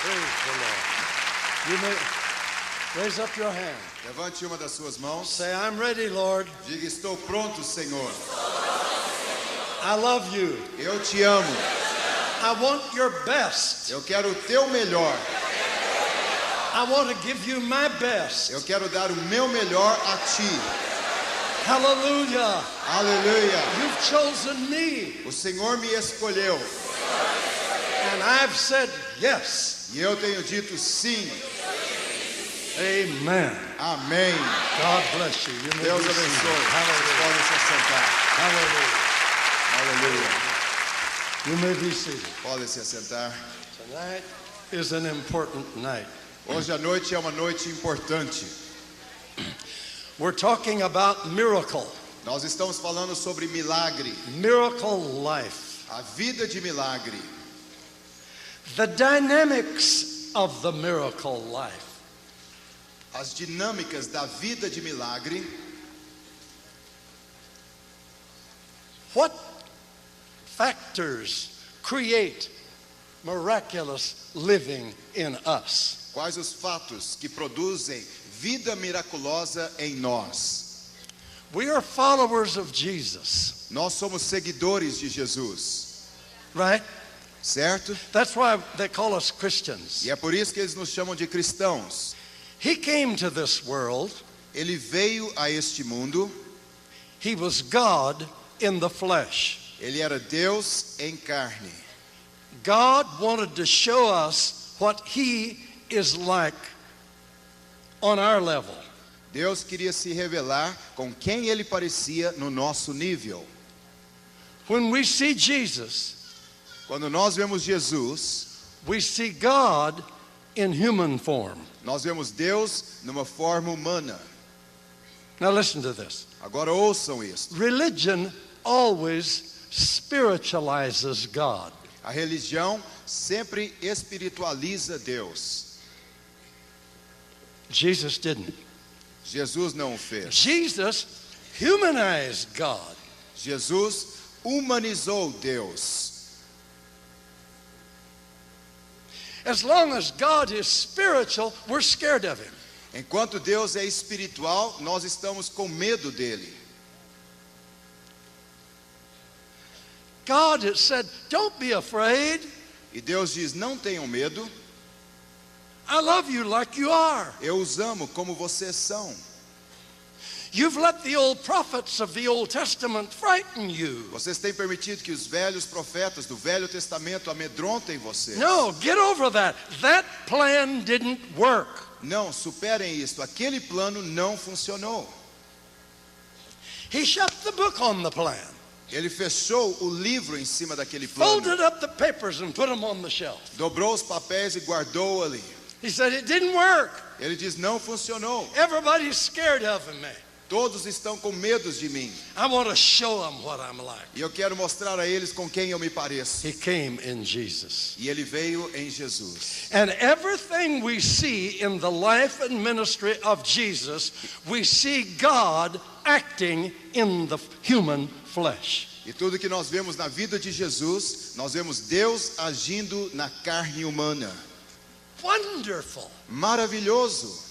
Praise the Lord. You may raise up your hand. Levante uma das suas mãos. Say, I'm ready, Lord. Diga, estou pronto, Senhor. I love you. Eu te amo. I want your best. Eu quero o teu melhor. I want to give you my best. Eu quero dar o meu melhor a ti. Hallelujah. Aleluia. You've chosen me. O Senhor me escolheu. And I've said yes. E eu tenho dito sim. Amen. Amém. God bless you. You may Deus be seated. abençoe. Vocês Hallelujah. podem se assentar. Hallelujah. Aleluia. You may be seated. Podem se assentar. Tonight is an important night. Hoje à noite é uma noite importante. We're talking about miracle. Nós estamos falando sobre milagre. Miracle life. A vida de milagre. The dynamics of the miracle life. As dinâmicas da vida de milagre. What factors create miraculous living in us? Quais os fatos que produzem vida miraculosa em nós? We are followers of Jesus, Nós somos seguidores de Jesus, right? certo? That's why they call us Christians. E é por isso que eles nos chamam de cristãos. He came to this world. Ele veio a este mundo, He was God in the flesh. ele era Deus em carne. God wanted to show us what He is like on our level. Deus queria se revelar com quem ele parecia no nosso nível. When we see Jesus, Quando nós vemos Jesus, we see God in human form. nós vemos Deus numa forma humana. Now listen to this. Agora ouçam isso. Religion always spiritualizes God. A religião sempre espiritualiza Deus. Jesus didn't. Jesus não o fez. Jesus humanized God. Jesus humanizou Deus. As long as God is spiritual, we're scared of Him. Enquanto Deus é espiritual, nós estamos com medo dele. God has said, don't be afraid. E Deus diz: não tenham medo, I love you like you are. eu os amo como vocês são. You've let the old prophets of the Old Testament frighten you. Vocês têm permitido que os velhos profetas do Velho Testamento amedrontem vocês. No, get over that. That plan didn't work. Não, superem isso. Aquele plano não funcionou. He shut the book on the plan, Ele fechou o livro em cima daquele plano. folded up the papers and put them on the shelf. Dobrou os papéis e guardou ali. He said, it didn't work. Ele diz: não funcionou. Everybody's scared of me. Todos estão com medo de mim. I want to show them what I'm like. E eu quero mostrar a eles com quem eu me pareço. He came in Jesus. E ele veio em Jesus. And everything we see in the life and ministry of Jesus, we see God acting in the human flesh. E tudo que nós vemos na vida de Jesus, nós vemos Deus agindo na carne humana. Wonderful. Maravilhoso.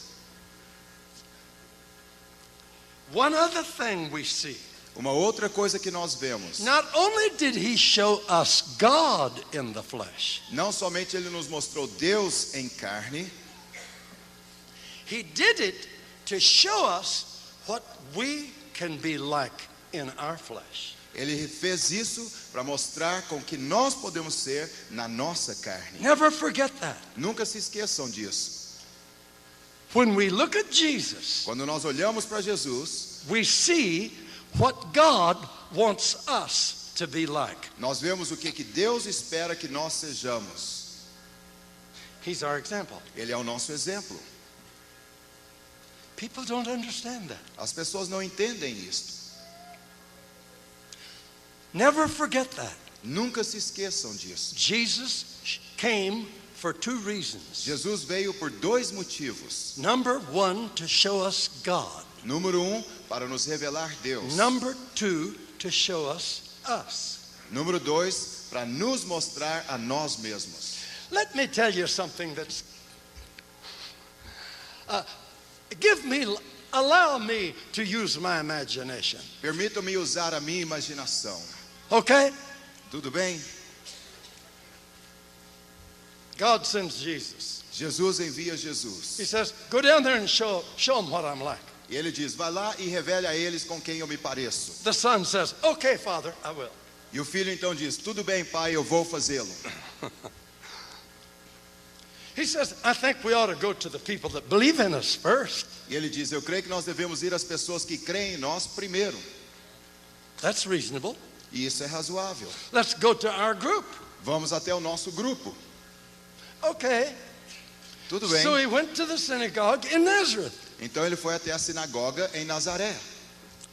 One other thing we see. Uma outra coisa que nós vemos. Not only did He show us God in the flesh, Não somente ele nos mostrou Deus em carne, He did it to show us what we can be like in our flesh. ele fez isso para mostrar com que nós podemos ser na nossa carne. Never forget that. Nunca se esqueçam disso. When we look at Jesus, Quando nós olhamos para Jesus, we see what God wants us to be like. nós vemos o que Deus espera que nós sejamos. He's our example. Ele é o nosso exemplo. People don't understand that. As pessoas não entendem isto. Never forget that. Nunca se esqueçam disso. Jesus came for two reasons. Jesus veio por dois motivos. Number one, to show us God. Número 1, para nos revelar Deus. Number two, to show us us. Número 2, para nos mostrar a nós mesmos. Let me tell you something that's allow me to use my imagination. Permitam-me usar a minha imaginação. Okay? Tudo bem? God sends Jesus. Jesus envia Jesus. He says, go down there and show them what I'm like. E ele diz, vai lá e revele a eles com quem eu me pareço. The son says, okay, Father, I will. E o filho então diz, tudo bem, pai, eu vou fazê-lo. He says, I think we ought to go to the people that believe in us first. E ele diz, eu creio que nós devemos ir às pessoas que creem em nós primeiro. That's reasonable. E isso é razoável. Let's go to our group. Vamos até o nosso grupo. Okay. Tudo bem. So he went to the synagogue in Nazareth. Então ele foi até a sinagoga em Nazaré.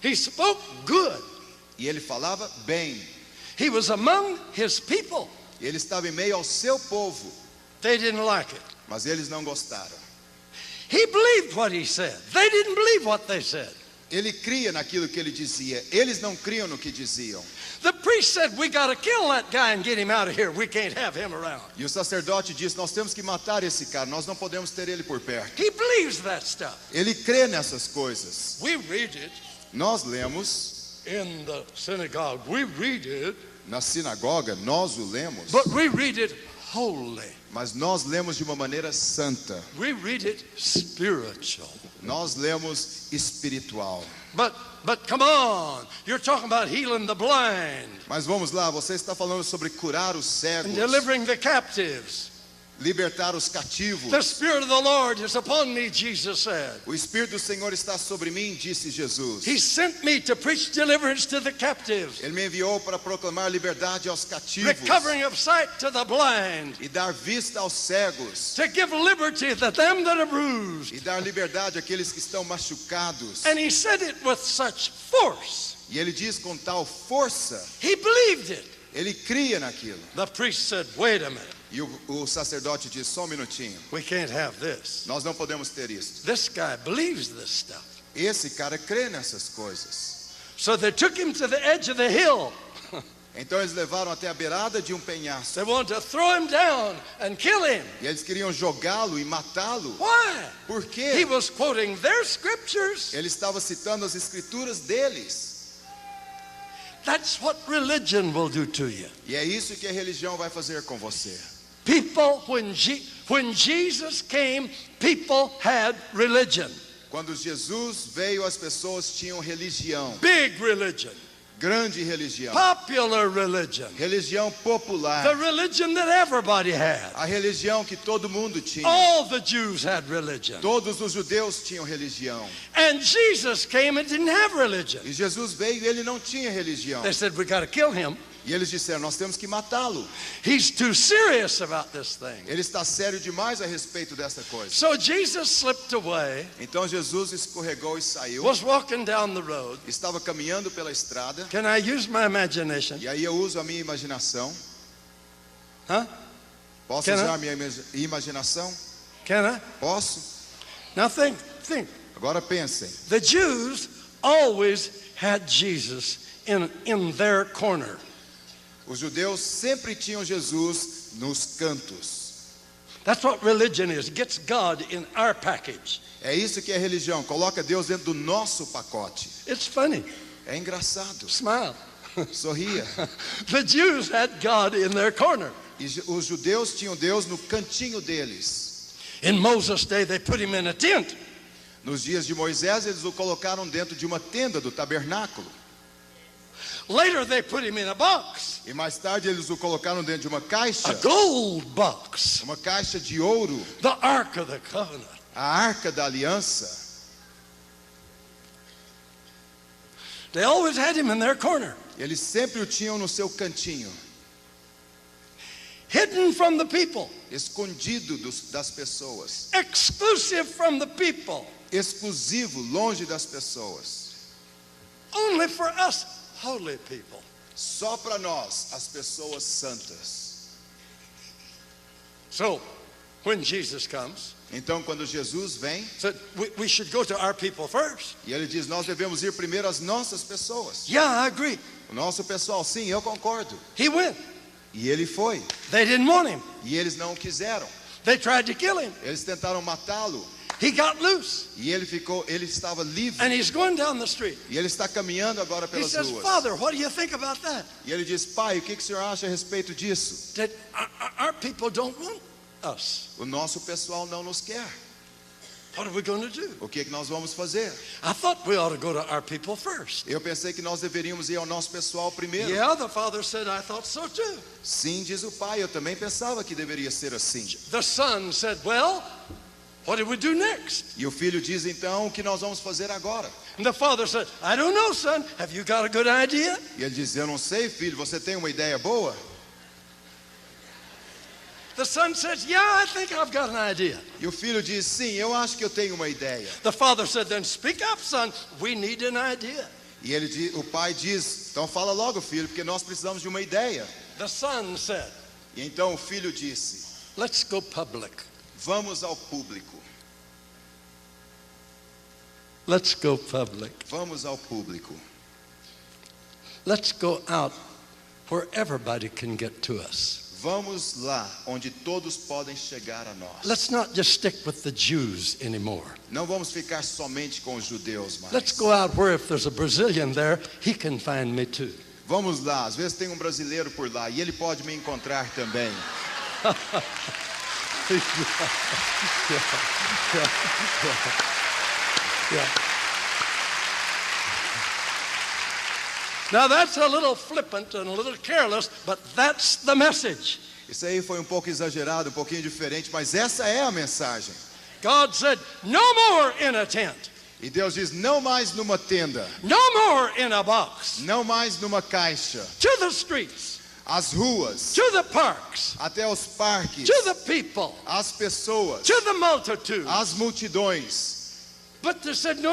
He spoke good. E ele falava bem. He was among his people. Ele estava em meio ao seu povo. They didn't like it. Mas eles não gostaram. He believed what he said. They didn't believe what they said. Ele cria naquilo que ele dizia. Eles não criam no que diziam. The priest said, we got to kill that guy and get him out of here. We can't have him around. E o sacerdote disse, nós temos que matar esse cara. Nós não podemos ter ele por perto. He believes that stuff. Ele crê nessas coisas. We read it Nós lemos in the synagogue. We read it, na sinagoga, nós o lemos. but we read it holy. Mas nós lemos de uma maneira santa. We read it spiritual. Nós lemos espiritual. But come on, you're talking about healing the blind Mas vamos lá, você está falando sobre curar os cegos, and delivering the captives. libertar os cativos. The Spirit of the Lord is upon me, Jesus said. O Espírito do Senhor está sobre mim, disse Jesus. He sent me to preach deliverance to the captives, Ele me enviou para proclamar liberdade aos cativos recovering of sight to the blind, e dar vista aos cegos to give liberty to them that are bruised. e dar liberdade àqueles que estão machucados. And he said it with such force. E ele diz com tal força, He believed it. ele cria naquilo. The priest said, wait a minute, E o sacerdote diz, só um minutinho, we can't have this. nós não podemos ter isso. This guy believes this stuff. Esse cara crê nessas coisas. So they took him to the edge of the hill. Então eles levaram até a beirada de um penhasco. They wanted to throw him down and kill him. E eles queriam jogá-lo e matá-lo. Why? Por He quê? was quoting their scriptures. Ele estava citando as escrituras deles. That's what religion will do to you. E é isso que a religião vai fazer com você. People, when Jesus came, people had religion. Quando Jesus veio, as pessoas tinham religião. Big religion. Grande religião. Popular religion. Religião The popular. religion that everybody had. A religião que todo mundo tinha. All the Jews had religion. Todos os judeus tinham religião. And Jesus came and didn't have religion. E Jesus veio e ele não tinha religião. They said, we got to kill him. E eles disseram, nós temos que matá-lo. He's too serious about this thing. Ele está sério demais a respeito dessa coisa. So Jesus slipped away, Então Jesus escorregou e saiu. was walking down the road. Estava caminhando pela estrada. Can I use my imagination? E aí eu uso a minha imaginação. Huh? Posso Can I? usar a minha imaginação? Can I? Posso? Now think. Agora pensem. The Jews always had Jesus in their corner. Os judeus sempre tinham Jesus nos cantos. That's what religion is. It gets God in our package. É isso que é religião. Coloca Deus dentro do nosso pacote. It's funny. É engraçado. Smile. Sorria. The Jews had God in their corner. E os judeus tinham Deus no cantinho deles. In Moses' day, they put him in a tent. Nos dias de Moisés, eles o colocaram dentro de uma tenda do tabernáculo. Later, they put him in a box, E mais tarde, eles o colocaram dentro de uma caixa. a gold box, Uma caixa de ouro. the Ark of the Covenant. A arca da aliança. They always had him in their corner, Eles sempre o tinham no seu cantinho. hidden from the people, Escondido das pessoas. exclusive from the people, Exclusivo, longe das pessoas. only for us holy people. Só para nós, as pessoas santas. So, when Jesus comes, Então, quando Jesus vem, said we should go to our people first. e ele diz, nós devemos ir primeiro às nossas pessoas. Yeah, I agree. O nosso pessoal, sim, eu concordo. He went. E ele foi. They didn't want him. E eles não o quiseram. They tried to kill him. Eles tentaram matá-lo. He got loose. E ele estava livre. And he's going down the street. E ele está caminhando agora He pelas says, ruas. Father, what do you think about that? E ele diz, pai, o que o senhor acha a respeito disso? That our people don't want us. O nosso pessoal não nos quer. What are we going to do? O que nós vamos fazer? I thought we ought to go to our people first. Eu pensei que nós deveríamos ir ao nosso pessoal primeiro. Yeah, the father said, I thought so too. Sim, diz o pai, eu também pensava que deveria ser assim. The son said, well, what do we do next? E o filho diz então, o que nós vamos fazer agora? And the father said, I don't know, son. Have you got a good idea? E ele diz, eu não sei, filho, você tem uma ideia boa? The son says, yeah, I think I've got an idea. E o filho diz, sim, eu acho que eu tenho uma ideia. The father said, then speak up, son. We need an idea. E o pai diz, então fala logo, filho, porque nós precisamos de uma ideia. The son said, E então o filho disse, let's go public. vamos ao público. Let's go public. Vamos ao público. Let's go out where everybody can get to us. Vamos lá, onde todos podem chegar a nós. Let's not just stick with the Jews anymore. Não vamos ficar somente com os judeus mais. Let's go out where if there's a Brazilian there, he can find me too. Vamos lá, às vezes tem um brasileiro por lá e ele pode me encontrar também. Yeah. Now that's a little flippant and a little careless, but that's the message. Isso aí foi um pouco exagerado, um pouquinho diferente, mas essa é a mensagem. God said, no more in a tent, E Deus diz, não mais numa tenda, no more in a box, não mais numa caixa, to the streets, as ruas, to the parks, até os parques, to the people, as pessoas, to the multitude. as multidões. But they said, no,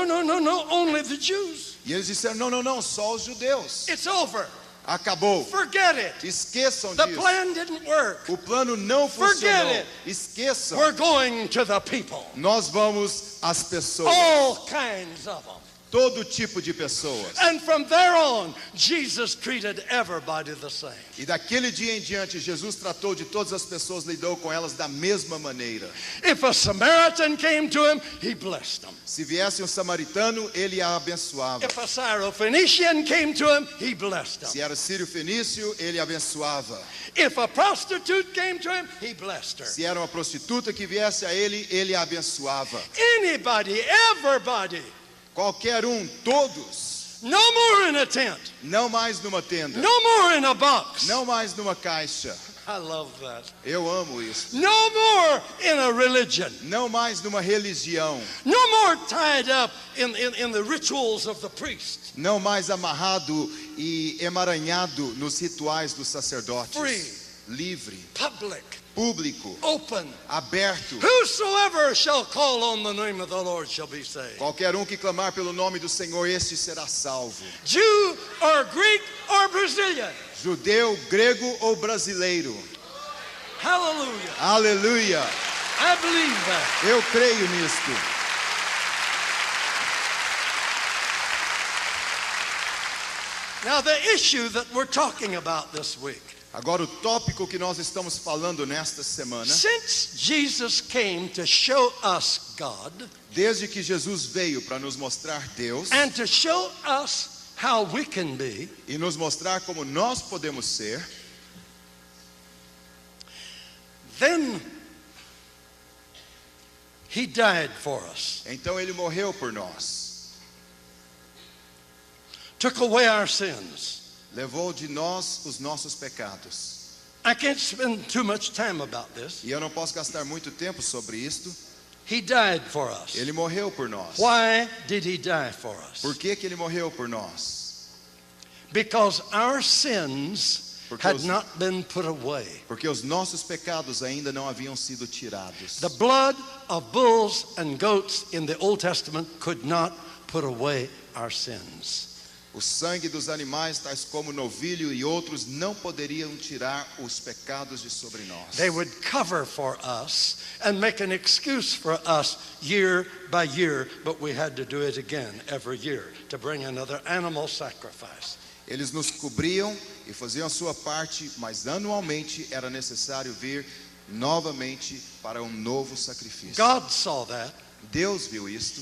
only the Jews. E eles disseram, não, só os judeus. It's over. Acabou. Forget it. Esqueçam The disso. plan didn't work. O plano não Forget funcionou. it. Esqueçam. We're going to the people. Nós vamos às pessoas. All kinds of them. Todo tipo de pessoas. And from there on, Jesus treated everybody the same. E daquele dia em diante, Jesus tratou de todas as pessoas, lidou com elas da mesma maneira. If a Samaritan came to him, he blessed them. Se viesse um samaritano, ele a abençoava. If a Syrophoenician came to him, he blessed them. Se era sírio-fenício, ele abençoava. If a prostitute came to him, he blessed her. Se era uma prostituta que viesse a ele, ele a abençoava. Anybody, everybody. Qualquer um, todos. No more in a tent. Não mais numa tenda. No more in a box. Não mais numa caixa. I love that. Eu amo isso. No more in a religion. Não mais numa religião. No more tied up in the rituals of the priest. Não mais amarrado e emaranhado nos rituais dos sacerdotes. Free. Livre. Public. Público. Open. Aberto. Whosoever shall call on the name of the Lord shall be saved. Qualquer um que clamar pelo nome do Senhor, este será salvo. Jew or Greek or Brazilian. Judeu, grego ou brasileiro. Hallelujah. Aleluia. I believe that. Eu creio nisto. Now the issue that we're talking about this week. Agora o tópico que nós estamos falando nesta semana, Since Jesus came to show us God desde que Jesus veio para nos mostrar Deus and to show us how we can be, e nos mostrar como nós podemos ser, then He died for us, então ele morreu por nós. took away our sins. Levou de nós os nossos pecados. I can't spend too much time about this. E eu não posso gastar muito tempo sobre isto. He died for us. Ele morreu por nós. Why did He die for us? Por que ele morreu por nós? Because our sins Porque had os- not been put away. Porque os nossos pecados ainda não haviam sido tirados. The blood of bulls and goats in the Old Testament could not put away our sins. O sangue dos animais, tais como novilho e outros, não poderiam tirar os pecados de sobre nós. They would cover for us and make an excuse for us year by year, but we had to do it again every year to bring another animal sacrifice. Eles nos cobriam e faziam a sua parte, mas anualmente era necessário vir novamente para um novo sacrifício. God saw that. Deus viu isto.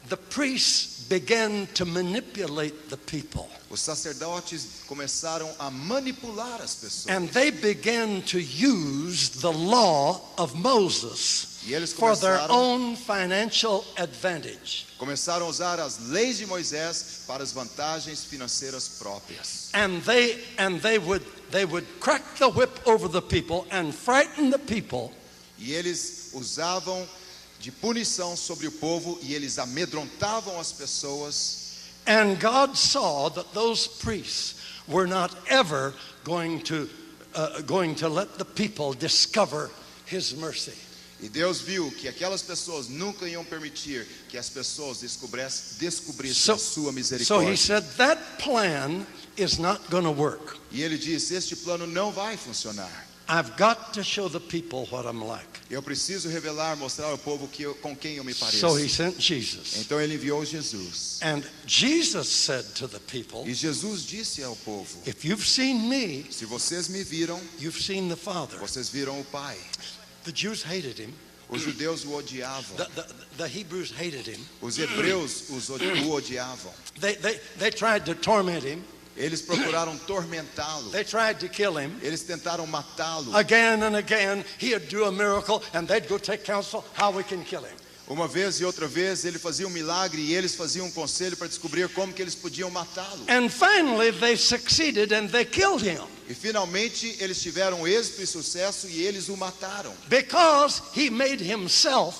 The priests began to manipulate the people. Os sacerdotes começaram a manipular as pessoas. And they began to use the law of Moses E eles for their começaram, own financial advantage. começaram a usar as leis de Moisés para as vantagens financeiras próprias. And they would crack the whip over the people and frighten the people. E eles usavam de punição sobre o povo e eles amedrontavam as pessoas. And God saw that those priests were not ever going to let the people discover His mercy. E Deus viu que aquelas pessoas nunca iam permitir que as pessoas descobrissem a sua So misericórdia. He said that plan is not going to work. E ele disse, este plano não vai funcionar. I've got to show the people what I'm like. Eu preciso revelar, mostrar ao povo com quem eu me pareço. So He sent Jesus. Então ele enviou Jesus. And Jesus said to the people, E Jesus disse ao povo, if you've seen me, se vocês me viram, you've seen the Father. vocês viram o Pai. The Jews hated Him. Os judeus o odiavam. The Hebrews hated Him. Os hebreus o odiavam. They tried to torment Him. Eles procuraram tormentá-lo. They tried to kill Him. Eles tentaram matá-lo. Again and again, He'd do a miracle, and they'd go take counsel how we can kill Him. Uma vez e outra vez ele fazia um milagre e eles faziam um conselho para descobrir como que eles podiam matá-lo. And finally, they succeeded and they killed Him E finalmente eles tiveram êxito e sucesso e eles o mataram. because He made Himself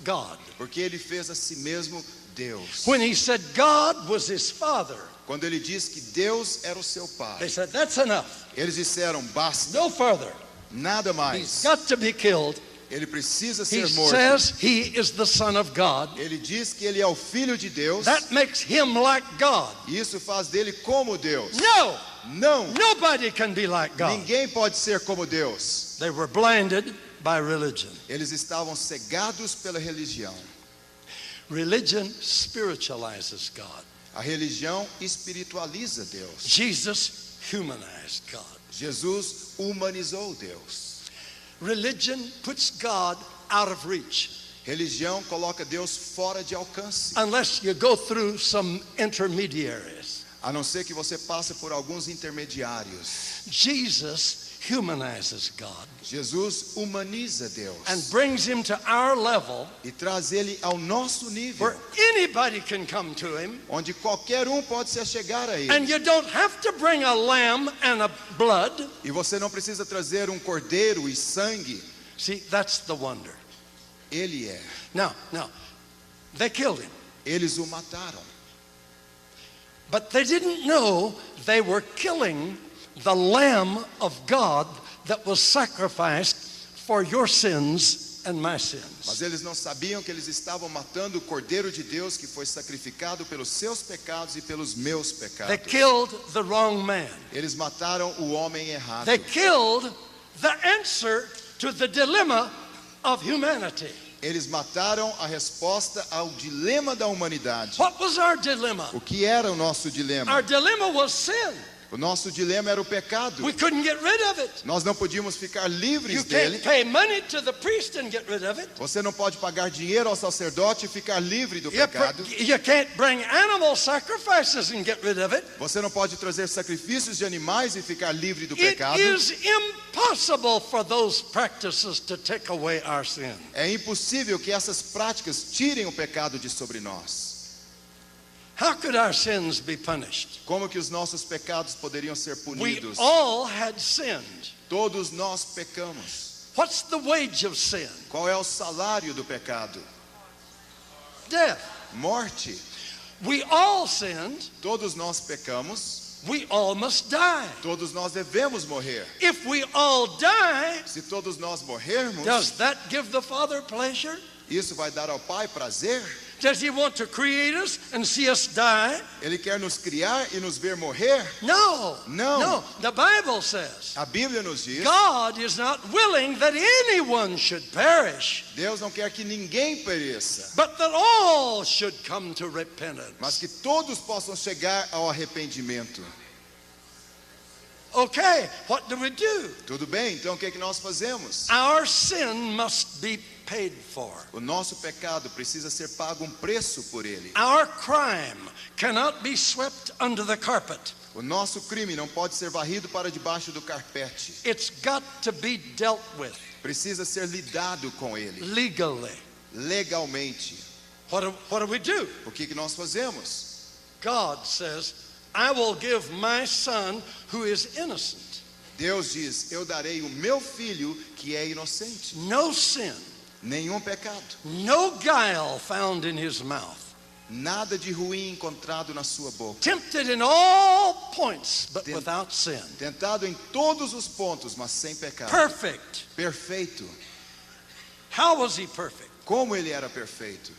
God. Porque ele fez a si mesmo Deus. When He said God was His Father, Quando ele disse que Deus era o seu they Pai, said, that's enough. eles disseram, basta, No further. nada He's mais. got to be killed. Ele precisa He ser morto. says He is the Son of God. Ele diz que ele é o Filho de Deus. That makes Him like God. E isso faz dele como Deus. No, Não, nobody can be like God. ninguém pode ser como Deus. They were blinded by religion. Eles estavam cegados pela religião. Religion spiritualizes God. A religião espiritualiza Deus. Jesus humanized God. Jesus humanizou Deus. Religion puts God out of reach Religião coloca Deus fora de alcance. unless you go through some intermediaries. A não ser que você passe por alguns intermediários. Jesus humanizes God Jesus humaniza Deus. and brings Him to our level E traz ele ao nosso nível. where anybody can come to Him, Onde qualquer um pode se achegar a ele. and you don't have to bring a lamb and a blood. E você não precisa trazer um cordeiro e sangue. See, that's the wonder. Ele é. Now, they killed Him. Eles o mataram. But they didn't know they were killing the Lamb of God that was sacrificed for your sins and my Mas sins. eles não sabiam que eles estavam matando o Cordeiro de Deus que foi sacrificado pelos seus pecados e pelos meus They pecados. killed the wrong man. Eles mataram o homem errado. They killed the answer to the dilemma of humanity. Eles mataram a resposta ao dilema da humanidade. What was our dilemma? O que era o nosso dilema? Our dilemma was sin. O nosso dilema era o pecado. We couldn't get rid of it. Nós não podíamos ficar You livres can't dele. pay money to the priest and get rid of it. Você não pode pagar dinheiro ao sacerdote e ficar livre do You pecado. can't bring animal sacrifices and get rid of it. Você não pode trazer sacrifícios de animais e ficar livre do It pecado. is impossible for those practices to take away our sin. É impossível que essas práticas tirem o pecado de sobre nós. How could our sins be punished? Como que os nossos pecados poderiam ser We punidos? all had sinned. Todos nós pecamos. What's the wage of sin? Qual é o salário do pecado? Death. Morte. We all sinned. Todos nós pecamos. We all must die. Todos nós devemos morrer. If we all die, Se todos nós morrermos, does that give the Father pleasure? isso vai dar ao Pai prazer? Does He want to create us and see us die? Ele quer nos criar e nos ver morrer? No. No. No. The Bible says A Bíblia nos diz, God is not willing that anyone should perish, Deus não quer que ninguém pereça, but that all should come to repentance. mas que todos possam chegar ao arrependimento. Okay, what do we do? Tudo bem, então o que é que nós fazemos? Our sin must be paid for. O nosso pecado precisa ser pago um preço por ele. Our crime cannot be swept under the carpet. O nosso crime não pode ser varrido para debaixo do carpete. It's got to be dealt with Precisa ser lidado com ele, legally. legalmente. What do we do? O que nós fazemos? God says, I will give my son who is innocent. Deus diz, eu darei o meu filho que é inocente. No sin, Nenhum pecado. no guile found in his mouth. Nada de ruim encontrado na sua boca. Tempted in all points, but without sin. Tentado em todos os pontos, mas sem pecado. Perfect. Perfeito. How was he perfect? Como ele era perfeito?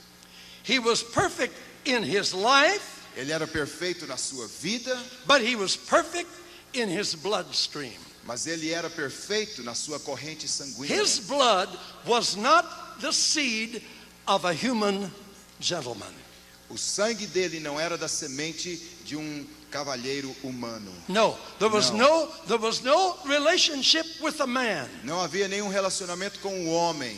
He was perfect in his life, Ele era perfeito na sua vida, but he was perfect in his bloodstream. mas ele era perfeito na sua corrente sanguínea. His blood was not the seed of a human gentleman. O sangue dele não era da semente de cavalheiro humano. No, there was no relationship with a man. Não havia nenhum relacionamento com o homem.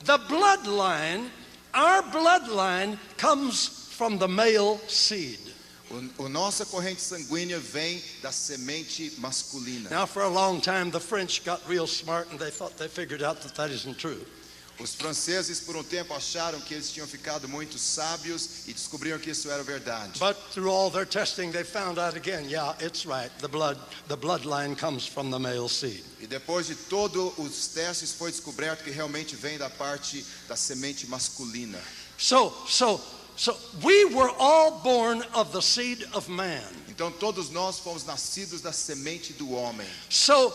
The bloodline, our bloodline comes from the male seed. Nossa corrente sanguínea vem da semente masculina. Now, for a long time, the French got real smart and they thought they figured out that isn't true. Os franceses por tempo acharam que eles tinham ficado muito sábios e descobriram que isso era verdade. But through all their testing, they found out again, yeah, it's right. The bloodline comes from the male seed. E depois de todos os testes foi descoberto que realmente vem da parte da semente masculina. So we were all born of the seed of man. Então todos nós fomos nascidos da semente do homem. So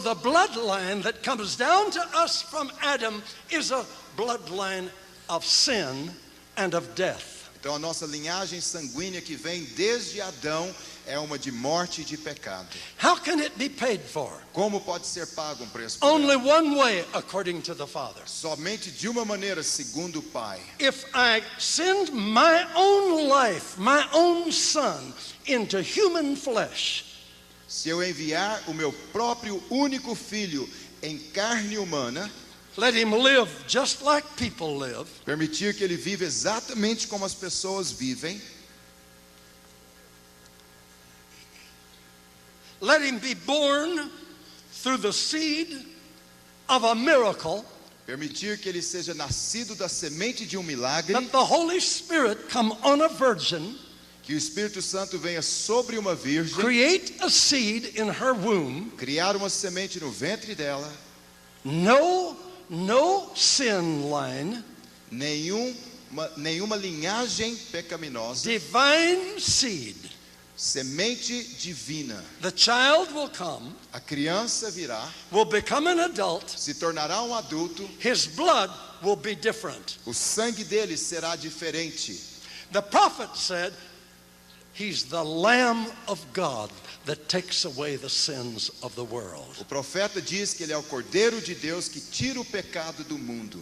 the bloodline that comes down to us from Adam is a bloodline of sin and of death. Então a nossa linhagem sanguínea que vem desde Adão é uma de morte e de pecado. How can it be paid for? Como pode ser pago preço por Only ela? one way, according to the Father. Somente de uma maneira, segundo o Pai. If I send my own life, my own son, into human flesh, Se eu enviar o meu próprio único filho em carne humana, let him live just like people live, permitir que ele viva exatamente como as pessoas vivem, let him be born through the seed of a miracle, permitir que ele seja nascido da semente de milagre, that the Holy Spirit come on a virgin, que o Espírito Santo venha sobre uma virgem, create a seed in her womb, criar uma semente no ventre dela, no sin line, nenhuma linhagem pecaminosa, divine seed. semente divina. The child will come, A criança virá, will become an adult, se tornará um adulto, his blood will be different. o sangue dele será diferente. The prophet said, he's the Lamb of God that takes away the sins of the world. O profeta diz que ele é o Cordeiro de Deus que tira o pecado do mundo.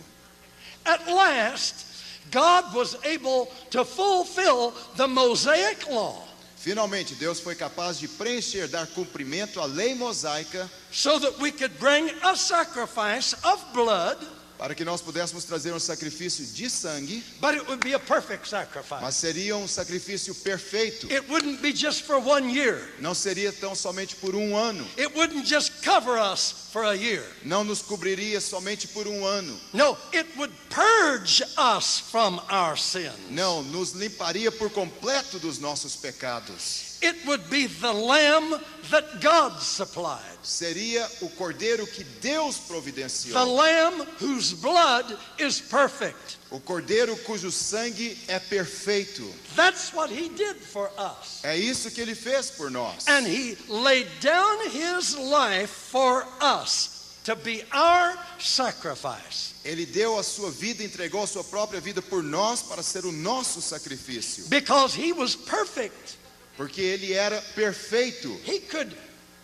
At last, God was able to fulfill the Mosaic law Finalmente, Deus foi capaz de preencher, dar cumprimento à lei mosaica, so that we could bring a sacrifice of blood, para que nós pudéssemos trazer um sacrifício de sangue, but it would be a perfect sacrifice. mas seria um sacrifício perfeito. It wouldn't be just for 1 year. Não seria tão somente por um ano. It wouldn't just cover us for a year. Não nos cobriria somente por um ano. No, it would purge us from our sins. Não, nos limparia por completo dos nossos pecados. It would be the lamb that God supplied. Seria o cordeiro que Deus The providenciou. lamb whose blood is perfect. O cordeiro cujo sangue é perfeito. That's what he did for us. É isso que ele fez por nós. And he laid down his life for us to be our sacrifice. Ele deu a sua vida, entregou a sua própria vida por nós para ser o nosso sacrifício. Because he was perfect. Porque ele era perfeito. He could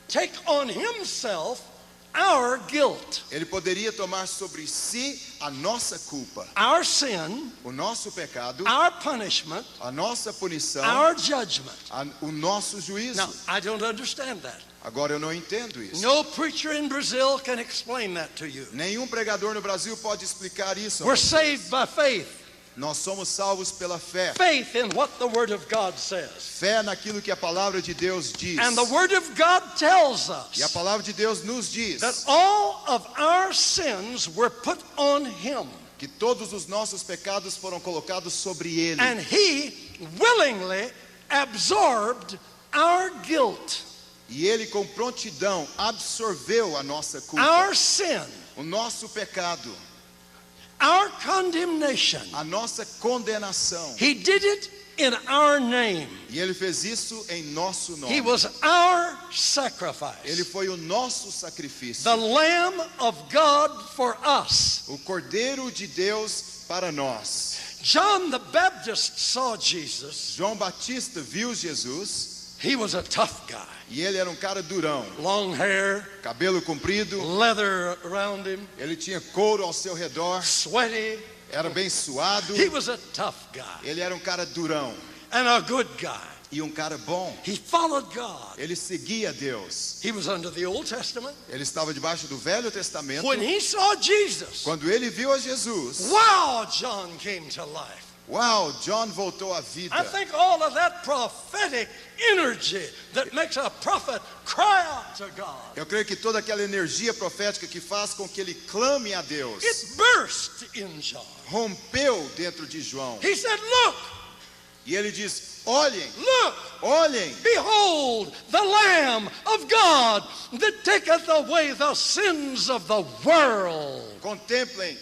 take on himself our guilt, Ele poderia tomar sobre si a nossa culpa, our sin, o nosso pecado, our punishment, a nossa punição, our judgment. o nosso juízo. Now, I don't understand that. Agora eu não entendo isso. No preacher in Brazil can explain that to you. Nenhum pregador no Brasil pode explicar isso. a We're você. saved by faith. Nós somos salvos pela fé. Faith in what the Word of God says. Fé naquilo que a palavra de Deus diz. And the Word of God tells E a us palavra de Deus nos diz that all of our sins were put on Him. que todos os nossos pecados foram colocados sobre Ele. And He willingly absorbed our guilt, E Ele com prontidão absorveu a nossa culpa, our sin, o nosso pecado, our condemnation. a nossa condenação. He did it in our name. E Ele fez isso em nosso nome. He was our Ele sacrifice, foi o nosso sacrifício, the Lamb of God for us. o Cordeiro de Deus para nós. John the Baptist saw Jesus. João Batista viu Jesus He was a tough guy. e ele era um cara durão, Long hair, cabelo comprido, leather around him, ele tinha couro ao seu redor, sweaty. era bem suado. He was a tough guy Ele era um cara durão and a good guy. e um cara bom. He followed God. Ele seguia Deus. He was under the Old Testament. Ele estava debaixo do Velho Testamento. When he saw Jesus, Quando ele viu a Jesus, wow, John came to life. uau, John voltou à vida. I think all of that prophetic energy that makes a prophet cry out to God, Eu creio que toda aquela energia profética que faz com que ele clame a Deus it burst in John. rompeu dentro de João. He said, look, E ele diz: olhem, look, olhem, behold the Lamb of God that taketh away the sins of the world. contemplem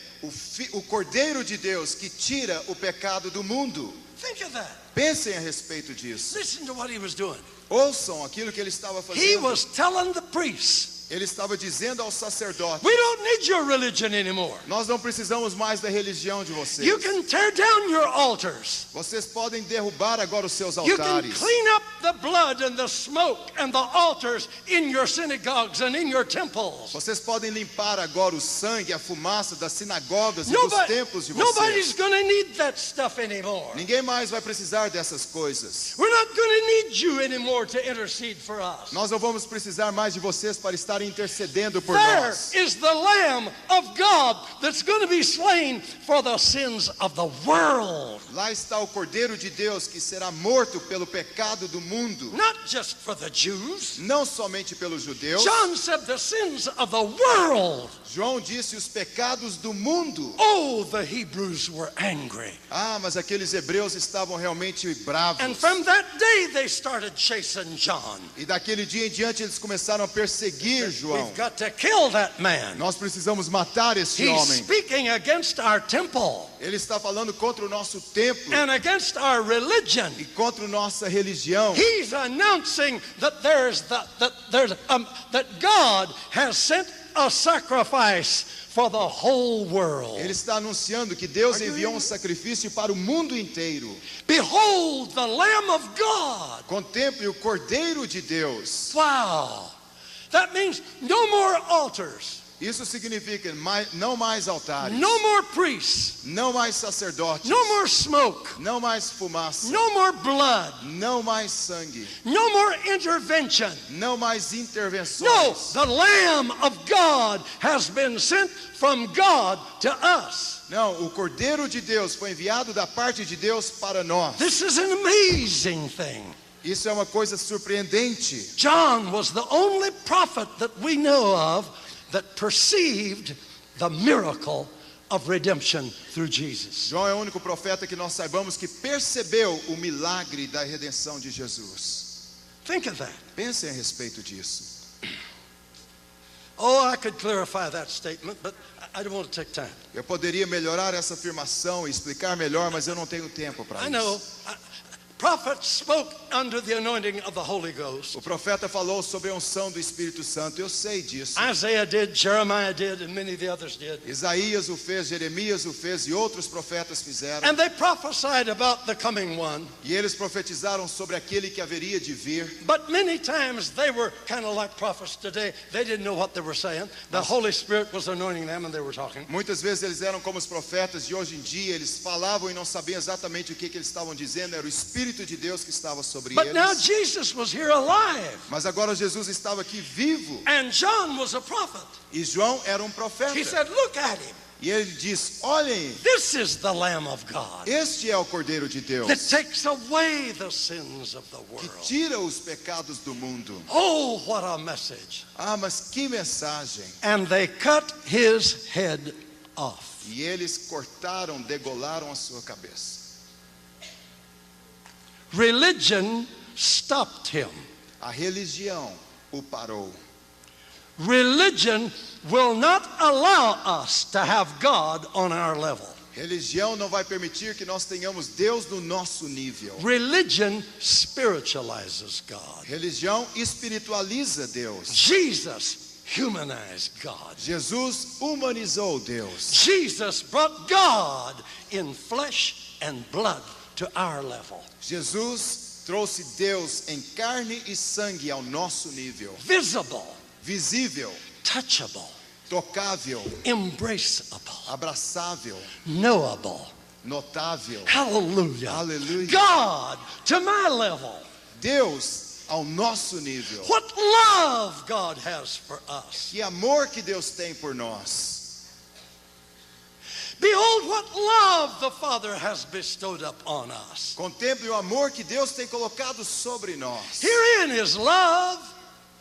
o Cordeiro de Deus que tira o pecado do mundo. Think of that. Pensem a respeito disso. Listen to what he was doing. Ouçam aquilo que ele estava He fazendo. was telling the priests, Ele estava dizendo ao sacerdote: we don't need your religion anymore. nós não precisamos mais da religião de vocês. You can tear down your altars. Vocês podem derrubar agora os seus You can altares. clean up the blood and the smoke and the altars in your synagogues and in your temples. Vocês podem limpar agora o sangue, a fumaça das sinagogas e dos templos de Nobody's vocês. going to need that stuff anymore. Ninguém mais vai precisar dessas coisas. We're not going to need you anymore to intercede for us. Nós não vamos precisar mais de vocês para estarem intercedendo por There nós. is the Lamb of God that's going to be slain for the sins of the world. Lá está o Cordeiro de Deus que será morto pelo pecado do mundo, Not just for the Jews. não somente pelos judeus. John said the sins of the world. João disse os pecados do mundo. Oh, the Hebrews were angry. Ah, mas aqueles hebreus estavam realmente bravos. And from that day they started chasing John. E daquele dia em diante eles começaram a perseguir João. We've got to kill that man. Nós precisamos matar esse He's homem. speaking against our temple Ele está falando contra o nosso templo and against our religion. e contra a nossa religião. He's announcing that that God has sent a sacrifice for the whole world. Ele está anunciando que Deus enviou um sacrifício para o mundo inteiro. Behold the Lamb of God. Contemple o Cordeiro de Deus. Wow. That means no more altars, Isso significa não mais altares, no more priests, não mais sacerdotes, no more smoke, não mais fumaça, no more blood, não mais sangue, no more intervention. não mais No, intervenções. the Lamb of God has been sent from God to us. Não, o Cordeiro de Deus foi enviado da parte de Deus para nós. This is an amazing thing. Isso é uma coisa surpreendente. John was the only prophet that we know of that perceived the miracle of redemption through Jesus. João é o único profeta que nós saibamos que percebeu o milagre da redenção de Jesus. Think of that. Pensem a respeito disso. Oh, I could clarify that statement, but I don't want to take time. Eu poderia melhorar essa afirmação e explicar melhor, mas eu não tenho tempo para I know. isso. prophet spoke under the anointing of the Holy Ghost. O profeta falou sobre a unção do Espírito Santo. Eu sei disso. Isaiah did, Jeremiah did, and many of the others did. Isaías o fez, Jeremias o fez e outros profetas fizeram. And they prophesied about the coming one. E eles profetizaram sobre aquele que haveria de vir. But many times they were kind of like prophets today. They didn't know what they were saying. The Holy Spirit was anointing them and they were talking. Muitas vezes eles eram como os profetas de hoje em dia. Eles falavam e não sabiam exatamente o que eles estavam dizendo. Era o Espírito de Deus que estava sobre But now eles. Jesus was here alive. Mas agora Jesus estava aqui vivo. And John was a prophet. E João era um He profeta. said, look at him. E ele diz, olhem, This is the Lamb of God este é o Cordeiro de Deus, that takes away the sins of the que world. tira os pecados do mundo. Oh, what a message. Ah, mas que mensagem. And they cut his head off. E eles cortaram, degolaram a sua cabeça. Religion stopped him. A religião o parou. Religion will not allow us to have God on our level. Religião não vai permitir que nós tenhamos Deus no nosso nível. Religion spiritualizes God. Religião espiritualiza Deus. Jesus humanized God. Jesus humanizou Deus. Jesus brought God in flesh and blood to our level. Jesus trouxe Deus em carne e sangue ao nosso nível. Visible, Visível, touchable, tocável, embraceable, abraçável, knowable. notável. Hallelujah. Aleluia. God to my level. Deus ao nosso nível. What love God has for us. Que amor que Deus tem por nós. Behold what love the Father has bestowed upon us. Contemple o amor que Deus tem colocado sobre nós. Herein is love.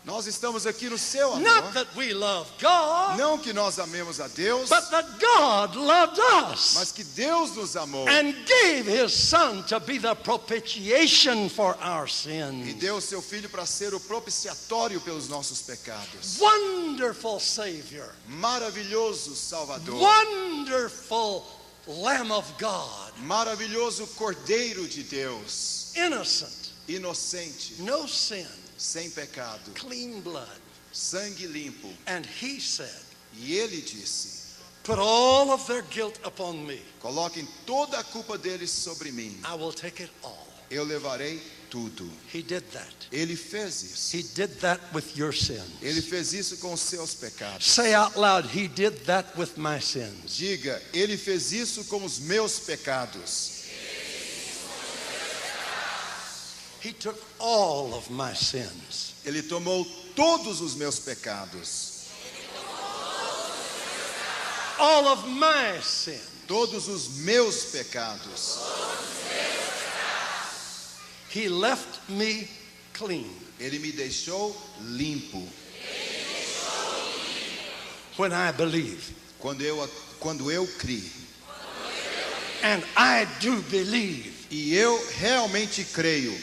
Nós estamos aqui no seu Not amor. that we love God, Não que nós amemos a Deus, but that God loved us mas que Deus nos amou and gave His Son to be the propitiation for our e sins. deu o seu Filho para ser o propiciatório pelos nossos pecados. Wonderful Savior. Maravilhoso Salvador. Wonderful Lamb of God. Maravilhoso Cordeiro de Deus. Innocent. Inocente, No sin. sem pecado, Clean blood. sangue limpo. And He said, E ele disse: put all of their guilt upon me. coloquem toda a culpa deles sobre mim. I will take it all. Eu levarei tudo. He did that. Ele fez isso. He did that with your sins. Ele fez isso com os seus pecados. Say out loud, He did that with my sins. Diga, ele fez isso com os meus pecados. He took all of my sins. Ele tomou todos os meus pecados. All of my sins. Todos os meus pecados. He left me clean. Ele me deixou limpo. When I believe. Quando eu criei. And I do believe. E eu realmente creio.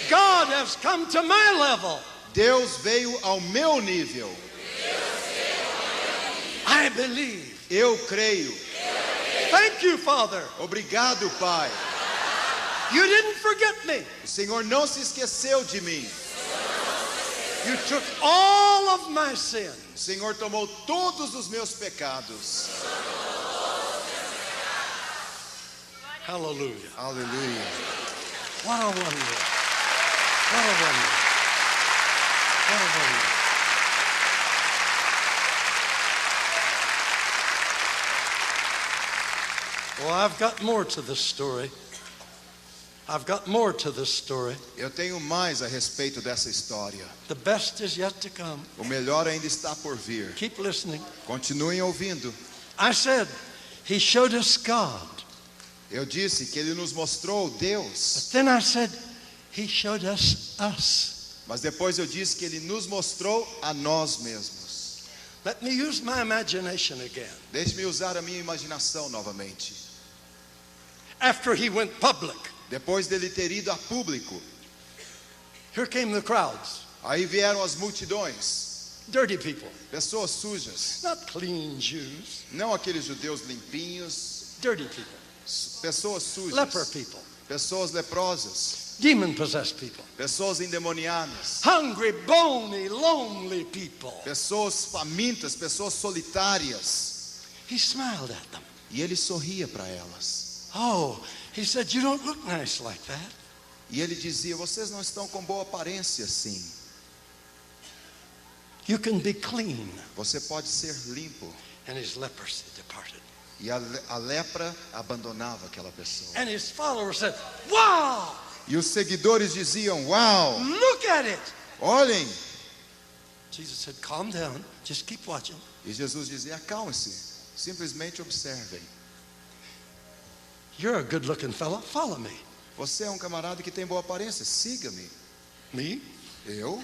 God has come to my level. Deus veio ao meu nível. I believe. Eu creio. Thank you, Father. Obrigado, Pai. You didn't forget me. O Senhor não se esqueceu de mim. You took all of my sins. O Senhor tomou todos os meus pecados. Hallelujah. Aleluia. What a wonder. What a wonder. What a wonder. Well, I've got more to this story. I've got more to this story. Eu tenho mais a respeito dessa história. The best is yet to come. O melhor ainda está por vir. Keep listening. Continuem ouvindo. I said, He showed us God. Eu disse que ele nos mostrou Deus. Then I said, He showed us us. Mas depois eu disse que ele nos mostrou a nós mesmos. Let me use my imagination again. Deixe-me usar a minha imaginação novamente. After He went public, Depois dele ter ido a público, here came the crowds. aí vieram as multidões, Dirty people, pessoas sujas, not clean Jews. não aqueles judeus limpinhos, Dirty people, pessoas sujas, leper people, pessoas leprosas, demon-possessed people, pessoas endemoniadas, hungry, bony, lonely people. pessoas famintas, pessoas solitárias. He smiled at them. E ele sorria para elas. Oh, he said, you don't look nice like that. E ele dizia: vocês não estão com boa aparência assim. You can be clean. Você pode ser limpo. And his leprosy departed. E a lepra abandonava aquela pessoa. And his followers said, wow, E os seguidores diziam: uau, look at it. olhem. Jesus said, calm down, just keep watching. E Jesus dizia: acalme-se, simplesmente observem. You're a good-looking fellow, follow me. Você é um camarada que tem boa aparência, siga-me. Me? Eu?